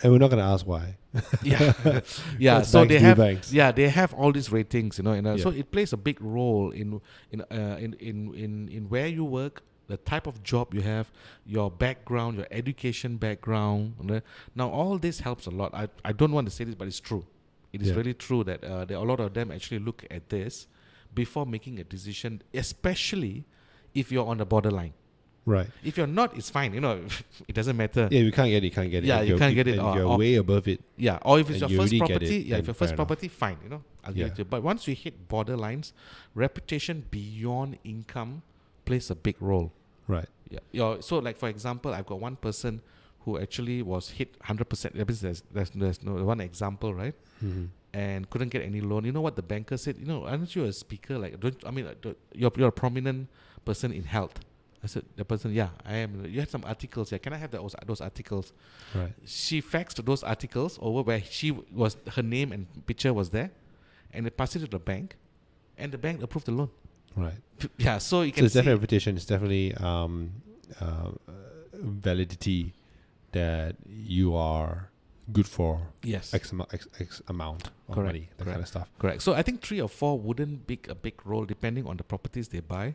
And we're not going to ask why. Yeah. So they have banks. they have all these ratings, So it plays a big role in where you work, the type of job you have, your background, your education background. Now all this helps a lot. I don't want to say this, but it's true. It is really true that a lot of them actually look at this before making a decision, especially if you're on the borderline. Right. If you're not, it's fine. It doesn't matter. Yeah, you can't get it. Yeah, you can't get it. If you're way above it. Yeah, or if it's your first property. If your first property, fine. I'll give it to you. But once you hit borderlines, reputation beyond income plays a big role. Right. Yeah. So, like for example, I've got one person who actually was hit 100%. There's no one example, right? And couldn't get any loan. You know what the banker said? Aren't you a speaker? You're a prominent person in health. I said, the person, yeah, I am. You had some articles here. Can I have those articles? Right. She faxed those articles over where her name and picture was there, and they passed it to the bank, and the bank approved the loan. Right. Yeah, so you can it's definitely reputation. It's definitely validity that you are good for X amount of money, that kind of stuff. Correct. So I think 3 or 4 wouldn't be a big role depending on the properties they buy.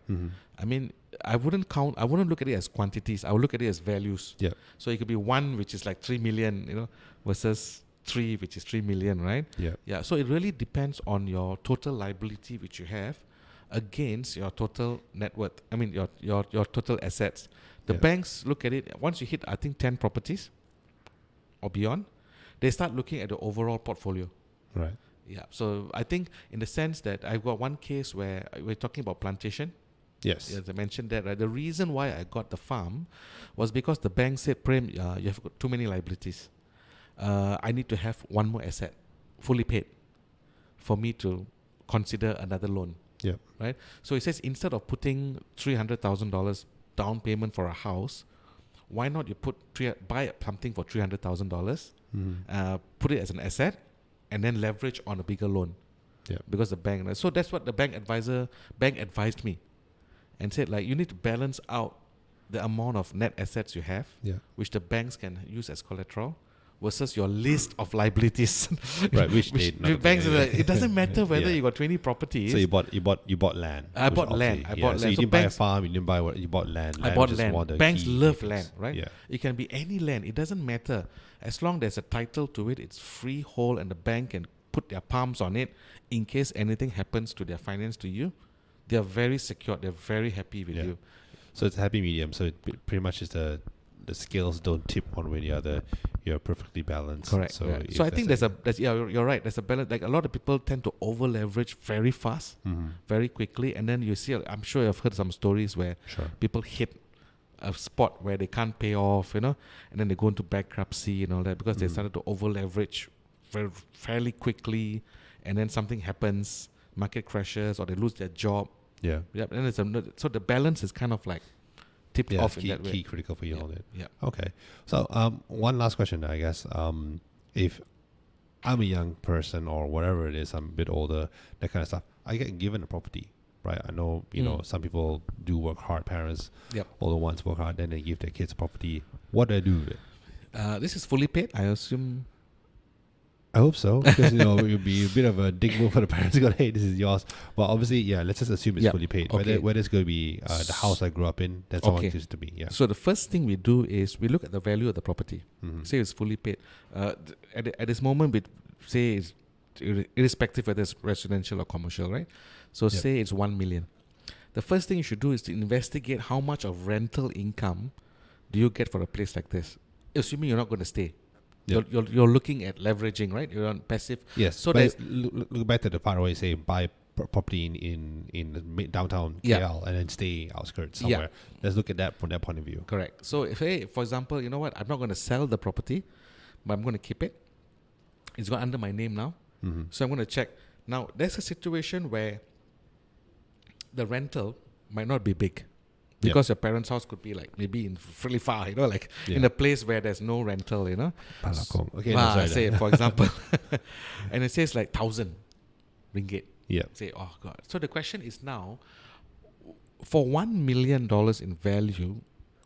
I mean, I wouldn't look at it as quantities. I would look at it as values. Yeah. So it could be 1 which is like 3 million, versus 3 which is 3 million, right? Yeah. Yeah. So it really depends on your total liability which you have against your total net worth. I mean your total assets. The banks look at it once you hit, I think, 10 properties or beyond, they start looking at the overall portfolio. Right. Yeah. So I think in the sense that I've got one case where we're talking about plantation. Yes. As I mentioned that, right? The reason why I got the farm was because the bank said, Prem, you have got too many liabilities. I need to have one more asset, fully paid, for me to consider another loan. Yeah. Right. So it says instead of putting $300,000 down payment for a house, why not you buy something for $300,000, put it as an asset, and then leverage on a bigger loan. Yeah. Because the bank. So that's what the bank advised me, and said, like, you need to balance out the amount of net assets you have, which the banks can use as collateral, versus your list of liabilities. Right, which the banks it doesn't matter whether you got 20 properties. So you bought land. I bought land. So you didn't buy a farm. You didn't buy what you bought land. I bought land. Banks love features. land, right? Yeah. It can be any land. It doesn't matter as long there's a title to it. It's freehold, and the bank can put their palms on it in case anything happens to their finance to you. They are very secure. They're very happy with you. So it's a happy medium. So it pretty much is the scales don't tip one way or the other. You're perfectly balanced. Correct. So I think you're right. There's a balance. Like a lot of people tend to over leverage very fast, very quickly, and then you see. I'm sure you've heard some stories where people hit a spot where they can't pay off, and then they go into bankruptcy and all that because they started to over leverage fairly quickly, and then something happens, market crashes, or they lose their job. Yeah. And so the balance is kind of like tipped off in that way. Key critical for you all that. Yeah. Okay. So one last question, I guess. If I'm a young person or whatever it is, I'm a bit older, that kind of stuff, I get given a property, right? I know, some people do work hard, parents, older ones work hard, then they give their kids a property. What do I do with it? This is fully paid, I assume. I hope so, because it would be a bit of a dick move for the parents to go, hey, this is yours. But obviously, let's just assume it's fully paid. Okay. Whether it's going to be the house I grew up in, then someone gives it to me. Yeah. So the first thing we do is we look at the value of the property. Say it's fully paid. At this moment, we say it's irrespective whether it's residential or commercial, right? So Yep. say it's 1 million. The first thing you should do is to investigate how much of rental income do you get for a place like this, assuming you're not going to stay. Yep. You're looking at leveraging, right? You're on passive. Yes. So But there's look back to the part where you say buy property in the downtown Yeah. KL and then stay outskirts Yeah. somewhere. Let's look at that from that point of view. correct. So if, hey, for example, you know what, I'm not going to sell the property, but I'm going to keep it. It's got under my name now. Mm-hmm. So I'm going to check. Now, there's a situation where the rental might not be big because your parents' house could be like maybe in really far, you know, like in Yeah. a place where there's no rental, you know. Palakong. Okay, Say, for example, and it says like 1,000 ringgit. Yeah. Say, oh God. So the question is now, for $1 million in value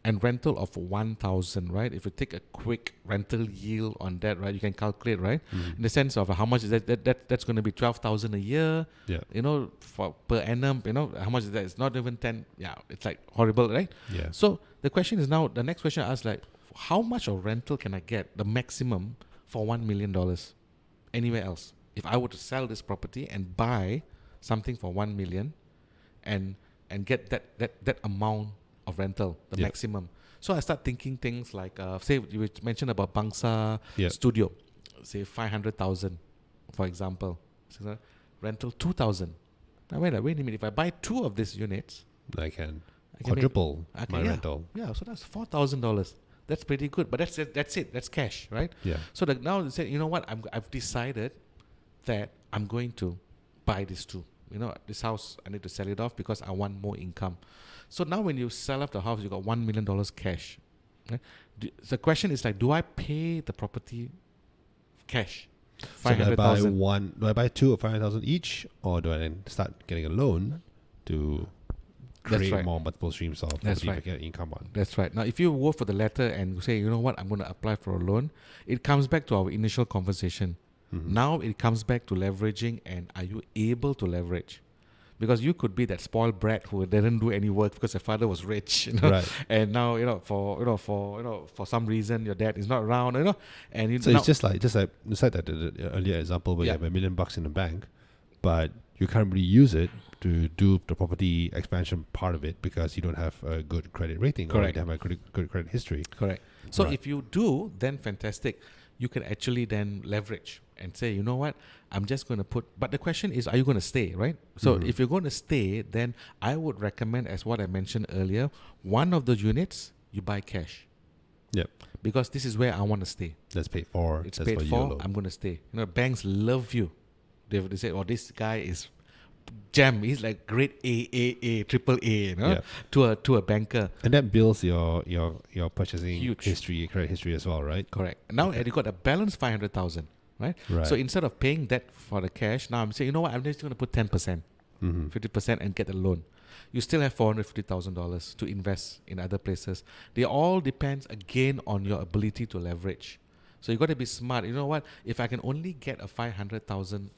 and rental of 1,000, right? If you take a quick rental yield on that, right, you can calculate, right? Mm-hmm. In the sense of how much is that's going to be 12,000 a year, Yeah. you know, for per annum, you know, how much is that? It's not even 10. Yeah, it's like horrible, right? Yeah. So the question is now, the next question I ask, like, how much of rental can I get, the maximum, for $1 million anywhere else? If I were to sell this property and buy something for 1 million and get that amount of rental, the Yeah. maximum. So I start thinking things like, say you mentioned about Bangsa Yeah. Studio, say 500,000, for example. So rental 2,000. Now wait a minute, if I buy 2 of these units, I can I can quadruple make- my yeah. rental. Yeah, so that's $4,000. That's pretty good, but that's it. That's cash, right? Yeah. So now they say, you know what? I've decided that I'm going to buy this too. You know, this house, I need to sell it off because I want more income. So now when you sell off the house, you got $1 million cash. Right? The question is like, do I pay the property cash? So do I buy 500,000. do I buy 2 of 500,000 each, or do I then start getting a loan to That's create right. more multiple streams of That's property right. to get income on? That's right. Now, if you go for the letter and say, you know what, I'm going to apply for a loan, it comes back to our initial conversation. Mhm. Now it comes back to leveraging, and are you able to leverage? Because you could be that spoiled brat who didn't do any work because your father was rich, you know, Right. and now for some reason your dad is not around, you know, and you So now, it's just like the earlier example where Yeah. you have $1 million in the bank, but you can't really use it to do the property expansion part of it because you don't have a good credit rating or you Correct. don't have a good credit history. correct. So Right. if you do, then fantastic. You can actually then leverage and say, you know what, I'm just going to put. But the question is, are you going to stay, right? So Mhm. if you're going to stay, then I would recommend, as what I mentioned earlier, one of the units you buy cash. Yep. Because this is where I want to stay. That's paid for. It's that's paid you for. alone. I'm going to stay. You know, banks love you. They say, oh, this guy is gem. He's like grade A, triple A, you know, Yeah. to a banker. And that builds your purchasing Huge. history, credit history as well, right? Correct. Now Okay. you got a balance 500,000, right? Right. So instead of paying that for the cash, now I'm saying, you know what, I'm just going to put 10%, Mm-hmm. 50% and get a loan. You still have $450,000 to invest in other places. They all depends again on your ability to leverage. So you got to be smart. You know what? If I can only get a $500,000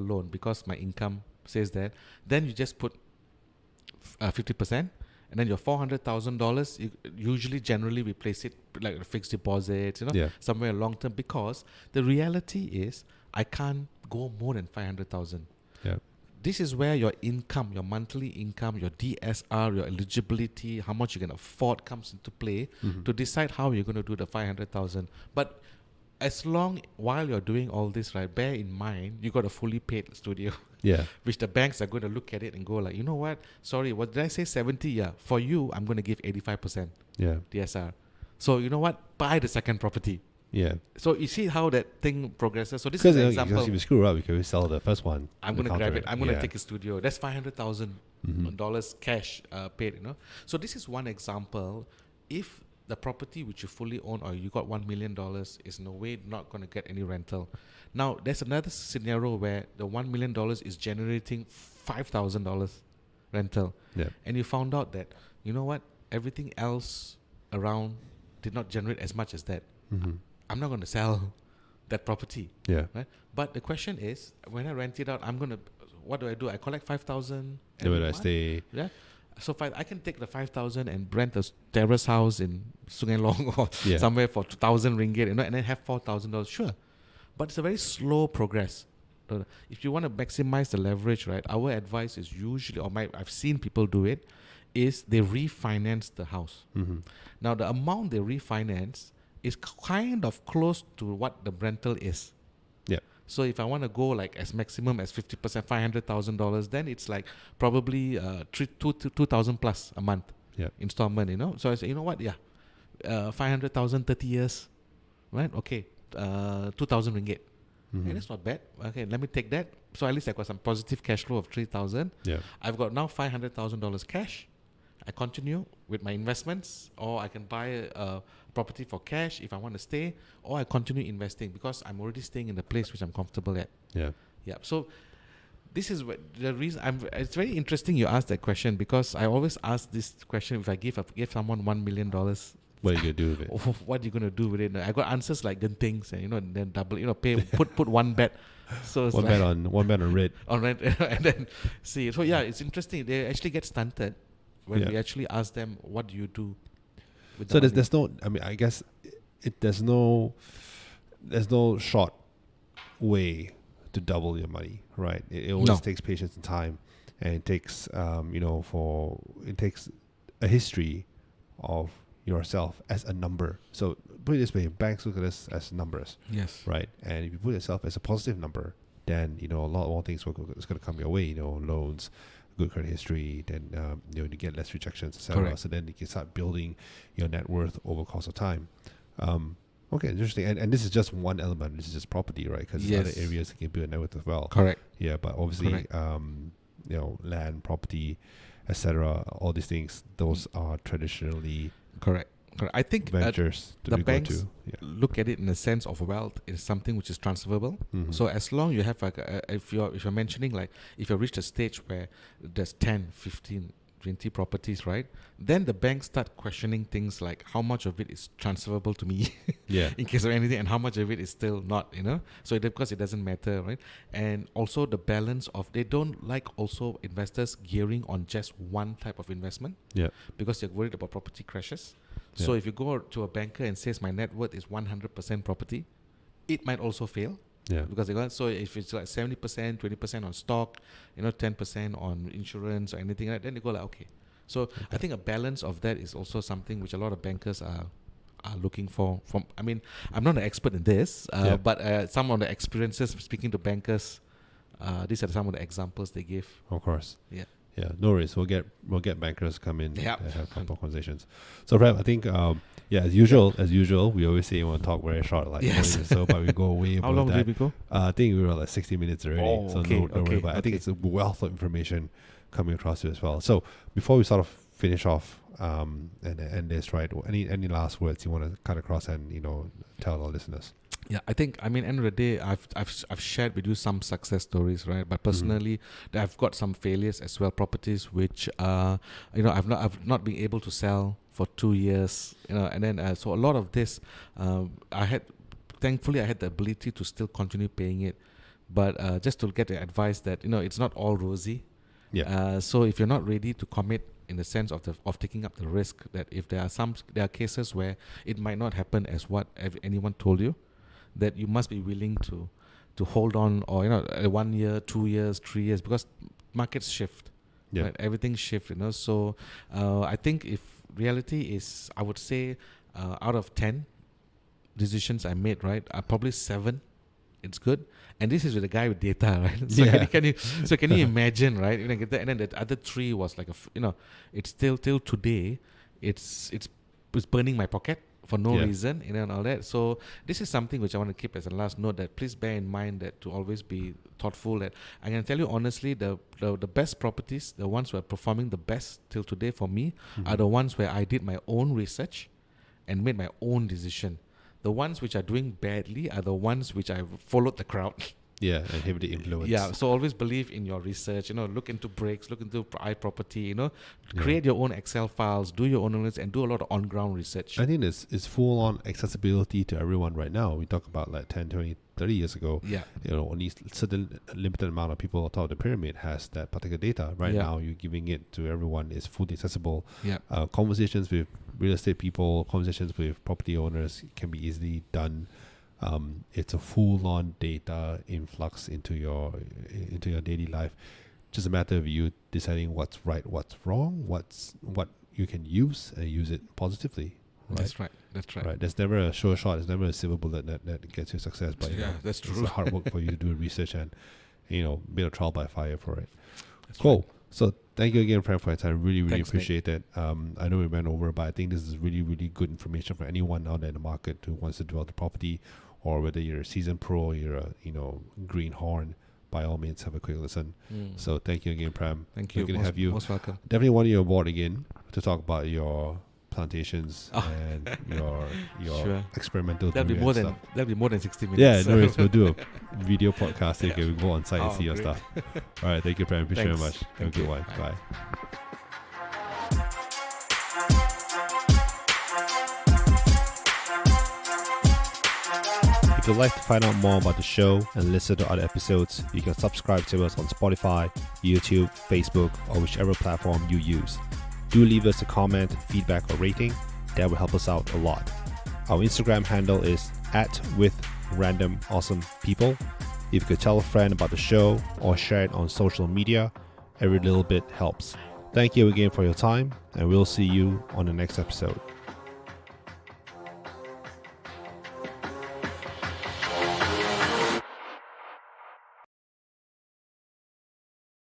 loan because my income says that, then you just put 50%, and then your $400,000, you usually generally we place it like a fixed deposit, you know, Yeah. somewhere long term, because the reality is I can't go more than 500,000. Yeah. This is where your income, your monthly income, your DSR, your eligibility, how much you can afford comes into play Mhm. to decide how you're going to do the 500,000. But as long while you're doing all this, right, bear in mind you got a fully paid studio, Yeah. which the banks are going to look at it and go like, you know what? Sorry, what did I say? 70? Yeah. For you, I'm going to give 85% Yeah. DSR. So you know what? Buy the second property. Yeah. So you see how that thing progresses. So this is Because an if example. you screw up, you can always sell the first one. I'm and going to grab counter it. I'm going to Yeah. take a studio. That's $500,000 Mhm. cash paid, you know. So this is one example. If the property which you fully own or you got $1 million is no way not going to get any rental. Now, there's another scenario where the $1 million is generating $5,000 rental. Yeah. And you found out that, you know what, everything else around did not generate as much as that. Mm-hmm. I'm not going to sell that property. Yeah. Right? But the question is, when I rent it out, what do? I collect 5,000 Yeah, every but I month? stay. Yeah. So I can take the 5,000 and rent a terrace house in Sungai Long or Yeah. somewhere for 2,000 ringgit, you know, and then have $4,000. Sure. But it's a very slow progress. If you want to maximize the leverage, right, our advice is usually, I've seen people do it, is they refinance the house. Mm-hmm. Now, the amount they refinance is kind of close to what the rental is. Yeah. So if I want to go like as maximum as 50%, $500,000, then it's like probably 2,000 plus a month installment, you know. So I say, you know what? Yeah, 500,000, 30 years, right? Okay, 2,000 ringgit. Mm-hmm. Hey, that's not bad. Okay, let me take that. So at least I got some positive cash flow of 3,000. Yeah. I've got now $500,000 cash. I continue with my investments, or I can buy a property for cash if I want to stay, or I continue investing because I'm already staying in the place which I'm comfortable at. Yeah. Yeah. So this is the reason it's very interesting you asked that question, because I always ask this question: if I give someone $1 million, what are you gonna do with it? what are you gonna do with it? I got answers like things, and then double, pay, put one bet. So it's one bet on red. On red, and then see. So yeah, it's interesting. They actually get stunted when we actually ask them, what do you do with the So money? there's no, I mean, I guess there's no short way to double your money, right? It always takes patience and time, and it takes it takes a history of yourself as a number. So put it this way, banks look at us as numbers. Yes. Right. And if you put yourself as a positive number, then a lot more things is going to come your way. Loans, good credit history, then you get less rejections, etc. Correct. So then you can start building your net worth over the course of time. Okay, interesting. And this is just one element. This is just property, right? Because there's other areas that can build a net worth as well. Correct. Yeah, but obviously, land, property, etc. All these things, those are traditionally Correct. I think ventures the banks to. Yeah. look at it in the sense of wealth is something which is transferable. Mm-hmm. So as long you have if you're mentioning like if you reach a stage where there's 10, 15, 20 properties, right? Then the banks start questioning things like how much of it is transferable to me, in case of anything, and how much of it is still not, So because it doesn't matter, right? And also the balance of, they don't like also investors gearing on just one type of investment, because they're worried about property crashes. So if you go to a banker and says my net worth is 100% property, it might also fail. Yeah. Because so if it's like 70%, 20% on stock, 10% on insurance or anything like that, then they go like, okay. So I think a balance of that is also something which a lot of bankers are looking for. I'm not an expert in this, but some of the experiences speaking to bankers, these are some of the examples they give. Of course. Yeah. Yeah, no worries. We'll get bankers come in and have a couple of conversations. So, Prem, I think, as usual, we always say we want to talk very short, like 20 minutes or so, but we go way above that. How long did we go? I think we were like 60 minutes already. Don't worry about it. I think it's a wealth of information coming across you as well. So, before we sort of finish off and end this, right? Any last words you want to cut across and tell our listeners? Yeah, I think, end of the day, I've shared with you some success stories, right? But personally, I've got some failures as well, properties which I've not been able to sell for 2 years, and then so a lot of this, thankfully I had the ability to still continue paying it, but just to get the advice that it's not all rosy. Yeah. So if you're not ready to commit in the sense of taking up the risk, that if there are cases where it might not happen as what anyone told you, that you must be willing to hold on, or 1 year, 2 years, 3 years, because markets shift. Yeah. Right? Everything shifts, So I think if reality is, I would say, out of 10 decisions I made, right, probably 7, it's good. And this is with a guy with data, right? So can you imagine, right? And then the other 3 was like it's still till today, it's burning my pocket for no reason, and all that. So this is something which I want to keep as a last note, that please bear in mind that to always be thoughtful. That I can tell you honestly, the best properties, the ones who are performing the best till today for me, are the ones where I did my own research and made my own decision. The ones which are doing badly are the ones which I followed the crowd. Yeah, and heavily influenced. Yeah, so always believe in your research. Look into Brickz, look into iProperty. Create your own Excel files, do your own analysis, and do a lot of on-ground research. I think it's full-on accessibility to everyone right now. We talk about like 10, 20, 30 years ago. Yeah, only certain limited amount of people on top of the pyramid has that particular data. Right now, you're giving it to everyone. It's fully accessible. Yeah, conversations with real estate people, conversations with property owners can be easily done. It's a full-on data influx into your daily life. Just a matter of you deciding what's right, what's wrong, what you can use and use it positively. Right? That's right. Right. There's never a sure shot. There's never a silver bullet that gets you success. But that's true. It's hard work for you to do research and bit of trial by fire for it. That's cool. Right. So thank you again, Prem, for your time. Really Thanks, appreciate Nick. That. I know we went over, but I think this is really, really good information for anyone out there in the market who wants to develop the property, or whether you're a seasoned pro, you're a greenhorn. By all means, have a quick listen. So thank you again, Prem. Thank you. We're gonna have you. Most welcome. Definitely want you aboard again to talk about your plantations and your sure. experimental. That'll be more than 60 minutes. Yeah, no worries. We'll do a video podcast. Okay, we'll go on site and see your stuff. All right, thank you, Prem. Appreciate it very much. Have a good one. Bye. If you'd like to find out more about the show and listen to other episodes, you can subscribe to us on Spotify, YouTube, Facebook, or whichever platform you use. Do leave us a comment, feedback, or rating. That will help us out a lot. Our Instagram handle is @withrandomawesomepeople. If you could tell a friend about the show or share it on social media, every little bit helps. Thank you again for your time, and we'll see you on the next episode.